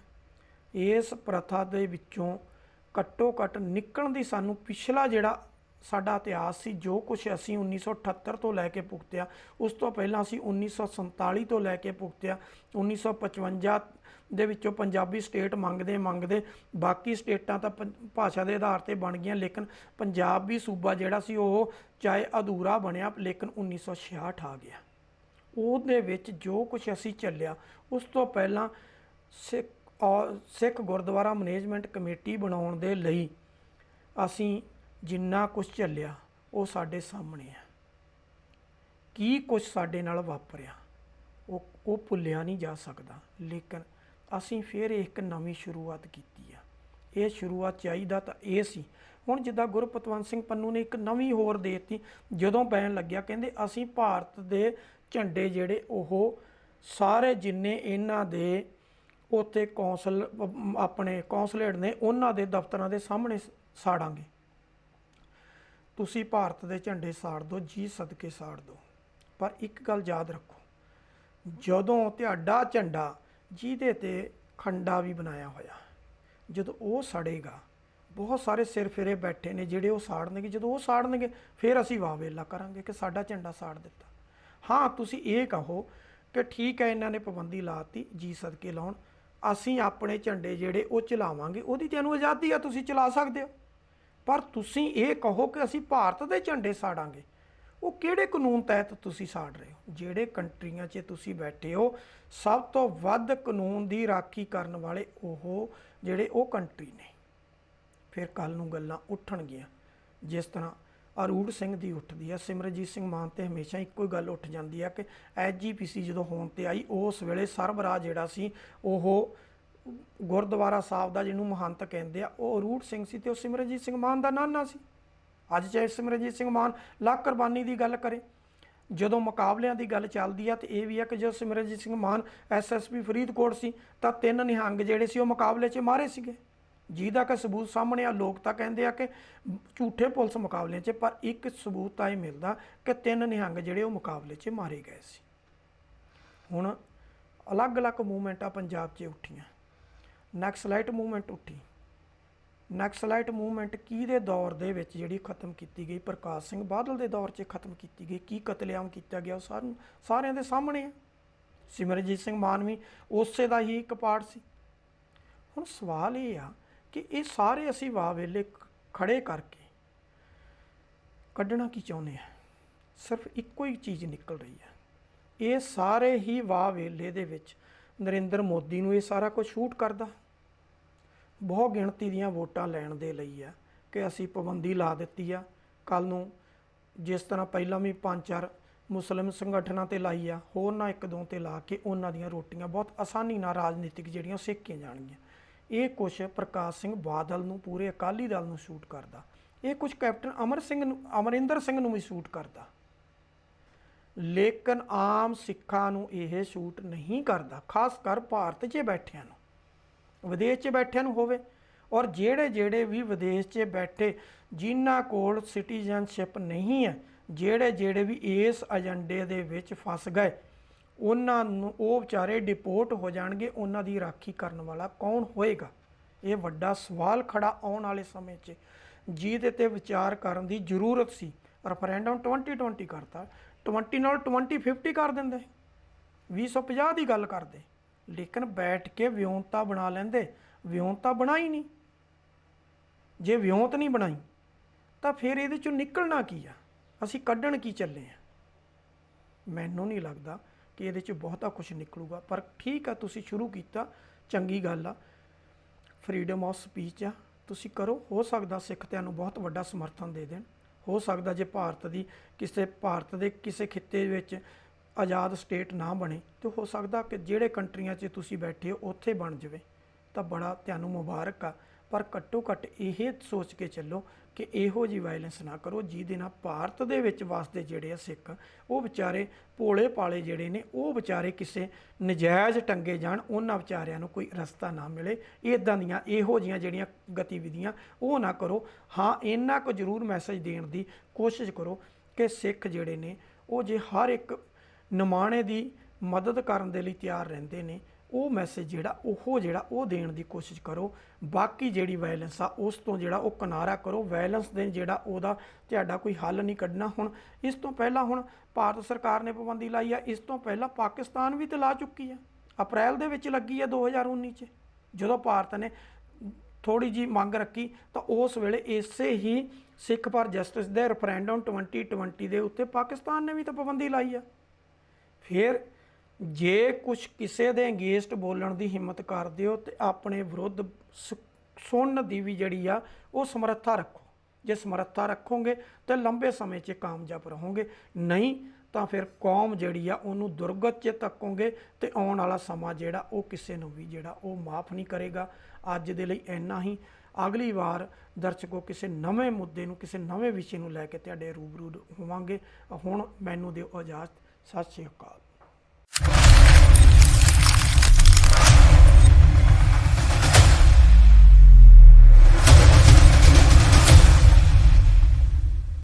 Speaker 1: ਇਸ ਪ੍ਰਥਾ ਦੇ ਵਿੱਚੋਂ ਘੱਟੋ ਘੱਟ ਨਿਕਲਣ ਦੀ ਸਾਨੂੰ ਪਿਛਲਾ ਜਿਹੜਾ ਸਾਡਾ ਇਤਿਹਾਸ ਸੀ, ਜੋ ਕੁਛ ਅਸੀਂ 1978 ਤੋਂ ਲੈ ਕੇ ਭੁਗਤਿਆ, ਉਸ ਤੋਂ ਪਹਿਲਾਂ ਅਸੀਂ 1947 ਤੋਂ ਲੈ ਕੇ ਭੁਗਤਿਆ। 1955 ਦੇ ਵਿੱਚੋਂ ਪੰਜਾਬੀ ਸਟੇਟ ਮੰਗਦੇ ਬਾਕੀ ਸਟੇਟਾਂ ਤਾਂ ਭਾਸ਼ਾ ਦੇ ਆਧਾਰ 'ਤੇ ਬਣ ਗਈਆਂ, ਲੇਕਿਨ ਪੰਜਾਬ ਵੀ ਸੂਬਾ ਜਿਹੜਾ ਸੀ ਉਹ ਚਾਹੇ ਅਧੂਰਾ ਬਣਿਆ, ਲੇਕਿਨ 1966 ਆ ਗਿਆ। ਉਹਦੇ ਵਿੱਚ ਜੋ ਕੁਛ ਅਸੀਂ ਚੱਲਿਆ, ਉਸ ਤੋਂ ਪਹਿਲਾਂ ਸਿੱਖ ਗੁਰਦੁਆਰਾ ਮੈਨੇਜਮੈਂਟ ਕਮੇਟੀ ਬਣਾਉਣ ਦੇ ਲਈ ਅਸੀਂ ਜਿੰਨਾ ਕੁਛ ਚੱਲਿਆ ਉਹ ਸਾਡੇ ਸਾਹਮਣੇ ਆ। ਕੀ ਕੁਛ ਸਾਡੇ ਨਾਲ ਵਾਪਰਿਆ ਉਹ ਭੁੱਲਿਆ ਨਹੀਂ ਜਾ ਸਕਦਾ। ਲੇਕਿਨ ਅਸੀਂ ਫਿਰ ਇੱਕ ਨਵੀਂ ਸ਼ੁਰੂਆਤ ਕੀਤੀ ਆ। ਇਹ ਸ਼ੁਰੂਆਤ ਚਾਹੀਦਾ ਤਾਂ ਇਹ ਸੀ। ਹੁਣ ਜਿੱਦਾਂ ਗੁਰਪਤਵੰਤ ਸਿੰਘ ਪੰਨੂ ਨੇ ਇੱਕ ਨਵੀਂ ਹੋਰ ਦੇ ਦਿੱਤੀ, ਜਦੋਂ ਪੈਣ ਲੱਗਿਆ ਕਹਿੰਦੇ ਅਸੀਂ ਭਾਰਤ ਦੇ ਝੰਡੇ ਜਿਹੜੇ ਉਹ ਸਾਰੇ ਜਿੰਨੇ ਇਹਨਾਂ ਦੇ ਉੱਥੇ ਆਪਣੇ ਕੌਂਸਲੇਟ ਨੇ ਉਹਨਾਂ ਦੇ ਦਫ਼ਤਰਾਂ ਦੇ ਸਾਹਮਣੇ ਸਾੜਾਂਗੇ। ਤੁਸੀਂ ਭਾਰਤ ਦੇ ਝੰਡੇ ਸਾੜ ਦਿਓ, ਜੀ ਸਦਕੇ ਸਾੜ ਦਿਓ, ਪਰ ਇੱਕ ਗੱਲ ਯਾਦ ਰੱਖੋ, ਜਦੋਂ ਤੁਹਾਡਾ ਝੰਡਾ ਜਿਹਦੇ 'ਤੇ ਖੰਡਾ ਵੀ ਬਣਾਇਆ ਹੋਇਆ, ਜਦੋਂ ਉਹ ਸੜੇਗਾ, ਬਹੁਤ ਸਾਰੇ ਸਿਰ ਫਿਰੇ ਬੈਠੇ ਨੇ ਜਿਹੜੇ ਉਹ ਸਾੜਨਗੇ। ਜਦੋਂ ਉਹ ਸਾੜਨਗੇ ਫਿਰ ਅਸੀਂ ਵਾਹ ਵੇਲਾ ਕਰਾਂਗੇ ਕਿ ਸਾਡਾ ਝੰਡਾ ਸਾੜ ਦਿੱਤਾ। ਹਾਂ, ਤੁਸੀਂ ਇਹ ਕਹੋ ਕਿ ਠੀਕ ਹੈ ਇਹਨਾਂ ਨੇ ਪਾਬੰਦੀ ਲਾਤੀ, ਜੀ ਸਦਕੇ ਲਾਉਣ, ਅਸੀਂ ਆਪਣੇ ਝੰਡੇ ਜਿਹੜੇ ਉਹ ਚਲਾਵਾਂਗੇ, ਉਹਦੀ ਤੁਹਾਨੂੰ ਆਜ਼ਾਦੀ ਆ, ਤੁਸੀਂ ਚਲਾ ਸਕਦੇ ਹੋ। ਪਰ ਤੁਸੀਂ ਇਹ ਕਹੋ ਕਿ ਅਸੀਂ ਭਾਰਤ ਦੇ ਝੰਡੇ ਸਾੜਾਂਗੇ, ਉਹ ਕਿਹੜੇ ਕਾਨੂੰਨ ਤਹਿਤ ਤੁਸੀਂ ਸਾੜ ਰਹੇ ਹੋ? ਜਿਹੜੇ ਕੰਟਰੀਆਂ 'ਚ ਤੁਸੀਂ ਬੈਠੇ ਹੋ, ਸਭ ਤੋਂ ਵੱਧ ਕਾਨੂੰਨ ਦੀ ਰਾਖੀ ਕਰਨ ਵਾਲੇ ਉਹ ਜਿਹੜੇ ਉਹ ਕੰਟਰੀ ਨੇ। ਫਿਰ ਕੱਲ੍ਹ ਨੂੰ ਗੱਲਾਂ ਉੱਠਣਗੀਆਂ, ਜਿਸ ਤਰ੍ਹਾਂ ਅਰੂੜ ਸਿੰਘ ਦੀ ਉੱਠਦੀ ਆ, ਸਿਮਰਜੀਤ ਸਿੰਘ ਮਾਨ ਤੇ ਹਮੇਸ਼ਾ ਇੱਕੋ ਹੀ ਗੱਲ ਉੱਠ ਜਾਂਦੀ ਆ ਕਿ SGPC ਜਦੋਂ ਹੋਣ 'ਤੇ ਆਈ, ਉਸ ਵੇਲੇ ਸਰਬਰਾਹ ਜਿਹੜਾ ਸੀ ਉਹ ਗੁਰਦੁਆਰਾ ਸਾਹਿਬ ਦਾ, ਜਿਹਨੂੰ ਮਹੰਤ ਕਹਿੰਦੇ ਆ, ਉਹ ਅਰੂੜ ਸਿੰਘ ਸੀ ਤੇ ਉਹ ਸਿਮਰਜੀਤ ਸਿੰਘ ਮਾਨ ਦਾ ਨਾਨਾ ਸੀ। ਅੱਜ ਚਾਹੇ ਸਿਮਰਜੀਤ ਸਿੰਘ ਮਾਨ ਲੱਖ ਕੁਰਬਾਨੀ ਦੀ ਗੱਲ ਕਰੇ, ਜਦੋਂ ਮੁਕਾਬਲਿਆਂ ਦੀ ਗੱਲ ਚੱਲਦੀ ਆ ਤੇ ਇਹ ਵੀ ਆ ਕਿ ਜਦੋਂ ਸਿਮਰਜੀਤ ਸਿੰਘ ਮਾਨ SSP ਫਰੀਦਕੋਟ ਸੀ ਤਾਂ 3 ਨਿਹੰਗ ਜਿਹੜੇ ਸੀ ਉਹ ਮੁਕਾਬਲੇ 'ਚ ਮਾਰੇ ਸੀਗੇ, ਜਿਹਦਾ ਕਿ ਸਬੂਤ ਸਾਹਮਣੇ ਆ। ਲੋਕ ਤਾਂ ਕਹਿੰਦੇ ਆ ਕਿ ਝੂਠੇ ਪੁਲਿਸ ਮੁਕਾਬਲਿਆਂ 'ਚ, ਪਰ ਇੱਕ ਸਬੂਤ ਤਾਂ ਇਹ ਮਿਲਦਾ ਕਿ 3 ਨਿਹੰਗ ਜਿਹੜੇ ਉਹ ਮੁਕਾਬਲੇ 'ਚ ਮਾਰੇ ਗਏ ਸੀ। ਹੁਣ ਅਲੱਗ-ਅਲੱਗ ਮੂਵਮੈਂਟਾਂ ਪੰਜਾਬ 'ਚ ਉੱਠੀਆਂ। ਨਕਸਲਾਈਟ ਮੂਵਮੈਂਟ ਉੱਠੀ। ਨਕਸਲਾਈਟ ਮੂਵਮੈਂਟ ਕਿਹਦੇ ਦੌਰ ਦੇ ਵਿੱਚ ਜਿਹੜੀ ਖਤਮ ਕੀਤੀ ਗਈ? ਪ੍ਰਕਾਸ਼ ਸਿੰਘ ਬਾਦਲ ਦੇ ਦੌਰ 'ਚ ਖਤਮ ਕੀਤੀ ਗਈ। ਕੀ ਕਤਲੇਆਮ ਕੀਤਾ ਗਿਆ ਉਹ ਸਾਰਿਆਂ ਦੇ ਸਾਹਮਣੇ ਆ। ਸਿਮਰਜੀਤ ਸਿੰਘ ਮਾਨ ਵੀ ਉਸੇ ਦਾ ਹੀ ਇੱਕ ਪਾਰਟ ਸੀ। ਹੁਣ ਸਵਾਲ ਇਹ ਆ ਕਿ ਇਹ ਸਾਰੇ ਅਸੀਂ ਵਾਹ ਵੇਲੇ ਖੜੇ ਕਰਕੇ ਕੱਢਣਾ ਕੀ ਚਾਹੁੰਦੇ ਆ? ਸਿਰਫ ਇੱਕੋ ਹੀ ਚੀਜ਼ ਨਿਕਲ ਰਹੀ ਹੈ। ਇਹ ਸਾਰੇ ਹੀ ਵਾਹ ਵੇਲੇ ਦੇ ਵਿੱਚ ਨਰਿੰਦਰ ਮੋਦੀ ਨੂੰ ਇਹ ਸਾਰਾ ਕੁਝ ਸ਼ੂਟ ਕਰਦਾ, ਬਹੁਤ ਗਿਣਤੀ ਦੀਆਂ ਵੋਟਾਂ ਲੈਣ ਦੇ ਲਈ ਆ ਕਿ ਅਸੀਂ ਪਾਬੰਦੀ ਲਾ ਦਿੱਤੀ ਆ। ਕੱਲ੍ਹ ਨੂੰ ਜਿਸ ਤਰ੍ਹਾਂ ਪਹਿਲਾਂ ਵੀ 5-4 ਮੁਸਲਿਮ ਸੰਗਠਨਾਂ 'ਤੇ ਲਾਈ ਆ, ਹੋਰ ਨਾ 1-2 'ਤੇ ਲਾ ਕੇ ਉਹਨਾਂ ਦੀਆਂ ਰੋਟੀਆਂ ਬਹੁਤ ਆਸਾਨੀ ਨਾਲ ਰਾਜਨੀਤਿਕ ਜਿਹੜੀਆਂ ਸੇਕੀਆਂ ਜਾਣਗੀਆਂ। ਇਹ ਕੁਛ ਪ੍ਰਕਾਸ਼ ਸਿੰਘ ਬਾਦਲ ਨੂੰ, ਪੂਰੇ ਅਕਾਲੀ ਦਲ ਨੂੰ ਸ਼ੂਟ ਕਰਦਾ। ਇਹ ਕੁਛ ਕੈਪਟਨ ਅਮਰਿੰਦਰ ਸਿੰਘ ਨੂੰ ਵੀ ਸ਼ੂਟ ਕਰਦਾ, ਲੇਕਿਨ ਆਮ ਸਿੱਖਾਂ ਨੂੰ ਇਹ ਸ਼ੂਟ ਨਹੀਂ ਕਰਦਾ, ਖਾਸ ਕਰ ਭਾਰਤ 'ਚ ਬੈਠਿਆਂ ਨੂੰ। ਵਿਦੇਸ਼ 'ਚ ਬੈਠਿਆਂ ਨੂੰ ਹੋਵੇ, ਔਰ ਜਿਹੜੇ ਵੀ ਵਿਦੇਸ਼ 'ਚ ਬੈਠੇ ਜਿਨ੍ਹਾਂ ਕੋਲ ਸਿਟੀਜ਼ਨਸ਼ਿਪ ਨਹੀਂ ਹੈ, ਜਿਹੜੇ ਵੀ ਇਸ ਏਜੰਡੇ ਦੇ ਵਿੱਚ ਫਸ ਗਏ, ਉਹਨਾਂ ਨੂੰ ਉਹ ਵਿਚਾਰੇ ਡਿਪੋਰਟ ਹੋ ਜਾਣਗੇ। ਉਹਨਾਂ ਦੀ ਰਾਖੀ ਕਰਨ ਵਾਲਾ ਕੌਣ ਹੋਏਗਾ? ਇਹ ਵੱਡਾ ਸਵਾਲ ਖੜਾ ਆਉਣ ਵਾਲੇ ਸਮੇਂ 'ਚ, ਜਿਹਦੇ 'ਤੇ ਵਿਚਾਰ ਕਰਨ ਦੀ ਜ਼ਰੂਰਤ ਸੀ। ਰੈਫਰੈਂਡਮ 2020 ਕਰਤਾ, 20 ਨਾਲ 2050 ਕਰ ਦਿੰਦੇ, 2050 ਦੀ ਗੱਲ ਕਰਦੇ, ਲੇਕਿਨ ਬੈਠ ਕੇ ਵਿਉਂਤਾ ਬਣਾ ਲੈਂਦੇ। ਵਿਉਂਤਾ ਬਣਾਈ ਨਹੀਂ। ਜੇ ਵਿਉਂਤ ਨਹੀਂ ਬਣਾਈ ਤਾਂ ਫਿਰ ਇਹਦੇ 'ਚੋਂ ਨਿਕਲਣਾ ਕੀ ਆ? ਅਸੀਂ ਕੱਢਣ ਕੀ ਚੱਲੇ ਆ? ਮੈਨੂੰ ਨਹੀਂ ਲੱਗਦਾ ਕਿ ਇਹਦੇ 'ਚ ਬਹੁਤਾ ਕੁਝ ਨਿਕਲੂਗਾ। ਪਰ ਠੀਕ ਆ, ਤੁਸੀਂ ਸ਼ੁਰੂ ਕੀਤਾ, ਚੰਗੀ ਗੱਲ ਆ, ਫਰੀडम ਆਫ ਸਪੀਚ ਆ, ਤੁਸੀਂ ਕਰੋ। ਹੋ ਸਕਦਾ ਸਿੱਖ ਤੁਹਾਨੂੰ ਬਹੁਤ ਵੱਡਾ ਸਮਰਥਨ ਦੇ ਦੇਣ। ਹੋ ਸਕਦਾ ਜੇ ਭਾਰਤ ਦੇ ਕਿਸੇ ਖਿੱਤੇ ਵਿੱਚ ਆਜ਼ਾਦ ਸਟੇਟ ਨਾ ਬਣੇ ਤਾਂ ਹੋ ਸਕਦਾ ਕਿ ਜਿਹੜੇ ਕੰਟਰੀਆਂ 'ਚ ਤੁਸੀਂ ਬੈਠੇ ਹੋ ਉੱਥੇ ਬਣ ਜਾਵੇ, ਤਾਂ ਬੜਾ ਤੁਹਾਨੂੰ ਮੁਬਾਰਕ ਆ। ਪਰ ਘੱਟੋ ਘੱਟ ਇਹ ਸੋਚ ਕੇ ਚੱਲੋ ਕਿ ਇਹੋ ਜਿਹੀ ਵਾਇਲੈਂਸ ਨਾ ਕਰੋ ਜਿਹਦੇ ਨਾਲ ਭਾਰਤ ਦੇ ਵਿੱਚ ਵਸਦੇ ਜਿਹੜੇ ਆ ਸਿੱਖ ਉਹ ਵਿਚਾਰੇ ਭੋਲੇ ਭਾਲੇ ਜਿਹੜੇ ਨੇ ਉਹ ਵਿਚਾਰੇ ਕਿਸੇ ਨਜਾਇਜ਼ ਟੰਗੇ ਜਾਣ, ਉਹਨਾਂ ਵਿਚਾਰਿਆਂ ਨੂੰ ਕੋਈ ਰਸਤਾ ਨਾ ਮਿਲੇ। ਇੱਦਾਂ ਦੀਆਂ ਇਹੋ ਜਿਹੀਆਂ ਜਿਹੜੀਆਂ ਗਤੀਵਿਧੀਆਂ ਉਹ ਨਾ ਕਰੋ। ਹਾਂ, ਇੰਨਾ ਕੁ ਜ਼ਰੂਰ ਮੈਸੇਜ ਦੇਣ ਦੀ ਕੋਸ਼ਿਸ਼ ਕਰੋ ਕਿ ਸਿੱਖ ਜਿਹੜੇ ਨੇ ਉਹ ਜੇ ਹਰ ਇੱਕ ਨਿਮਾਣੇ ਦੀ ਮਦਦ ਕਰਨ ਦੇ ਲਈ ਤਿਆਰ ਰਹਿੰਦੇ ਨੇ, ਉਹ ਮੈਸੇਜ ਜਿਹੜਾ ਉਹ ਦੇਣ ਦੀ ਕੋਸ਼ਿਸ਼ ਕਰੋ। ਬਾਕੀ ਜਿਹੜੀ ਵਾਇਲੈਂਸ ਆ ਉਸ ਤੋਂ ਜਿਹੜਾ ਉਹ ਕਿਨਾਰਾ ਕਰੋ। ਵਾਇਲੈਂਸ ਦੇ ਜਿਹੜਾ ਉਹਦਾ ਤੁਹਾਡਾ ਕੋਈ ਹੱਲ ਨਹੀਂ ਕੱਢਣਾ। ਹੁਣ ਇਸ ਤੋਂ ਪਹਿਲਾਂ ਹੁਣ ਭਾਰਤ ਸਰਕਾਰ ਨੇ ਪਾਬੰਦੀ ਲਾਈ ਆ, ਇਸ ਤੋਂ ਪਹਿਲਾਂ ਪਾਕਿਸਤਾਨ ਵੀ ਤੇ ਲਾ ਚੁੱਕੀ ਆ। ਅਪ੍ਰੈਲ ਦੇ ਵਿੱਚ ਲੱਗੀ ਆ 2019 'ਚ, ਜਦੋਂ ਭਾਰਤ ਨੇ ਥੋੜੀ ਜੀ ਮੰਗ ਰੱਖੀ ਤਾਂ ਉਸ ਵੇਲੇ ਇਸੇ ਹੀ ਸਿੱਖ ਫਾਰ ਜਸਟਿਸ ਦੇ ਰੈਫਰੈਂਡਮ 2020 ਦੇ ਉੱਤੇ ਪਾਕਿਸਤਾਨ ਨੇ ਵੀ ਤਾਂ ਪਾਬੰਦੀ ਲਾਈ ਆ। ਫਿਰ ਜੇ ਕੁਛ ਕਿਸੇ ਦੇ ਅਗੇਂਸਟ ਬੋਲਣ ਦੀ ਹਿੰਮਤ ਕਰਦੇ ਹੋ ਤੇ ਆਪਣੇ ਵਿਰੁੱਧ ਸੁਣਨ ਦੀ ਵੀ ਜਿਹੜੀ ਆ ਉਹ ਸਮਰੱਥਾ ਰੱਖੋ। ਜੇ ਸਮਰੱਥਾ ਰੱਖੋਗੇ ਤਾਂ ਲੰਬੇ ਸਮੇਂ 'ਚ ਕਾਮਯਾਬ ਰਹੋਗੇ, ਨਹੀਂ ਤਾਂ ਫਿਰ ਕੌਮ ਜਿਹੜੀ ਆ ਉਹਨੂੰ ਦੁਰਗਤ 'ਚ ਤੱਕੋਗੇ ਤੇ ਆਉਣ ਵਾਲਾ ਸਮਾਂ ਜਿਹੜਾ ਉਹ ਕਿਸੇ ਨੂੰ ਵੀ ਜਿਹੜਾ ਉਹ ਮਾਫ ਨਹੀਂ ਕਰੇਗਾ। ਅੱਜ ਦੇ ਲਈ ਇੰਨਾ ਹੀ। ਅਗਲੀ ਵਾਰ ਦਰਸ਼ਕੋ ਕਿਸੇ ਨਵੇਂ ਮੁੱਦੇ ਨੂੰ, ਕਿਸੇ ਨਵੇਂ ਵਿਸ਼ੇ ਨੂੰ ਲੈ ਕੇ ਤੁਹਾਡੇ ਰੂਬਰੂ ਹੋਵਾਂਗੇ। ਹੁਣ ਮੈਨੂੰ ਦਿਓ ਇਜਾਜ਼ਤ। ਸਤਿ ਸ਼੍ਰੀ ਅਕਾਲ।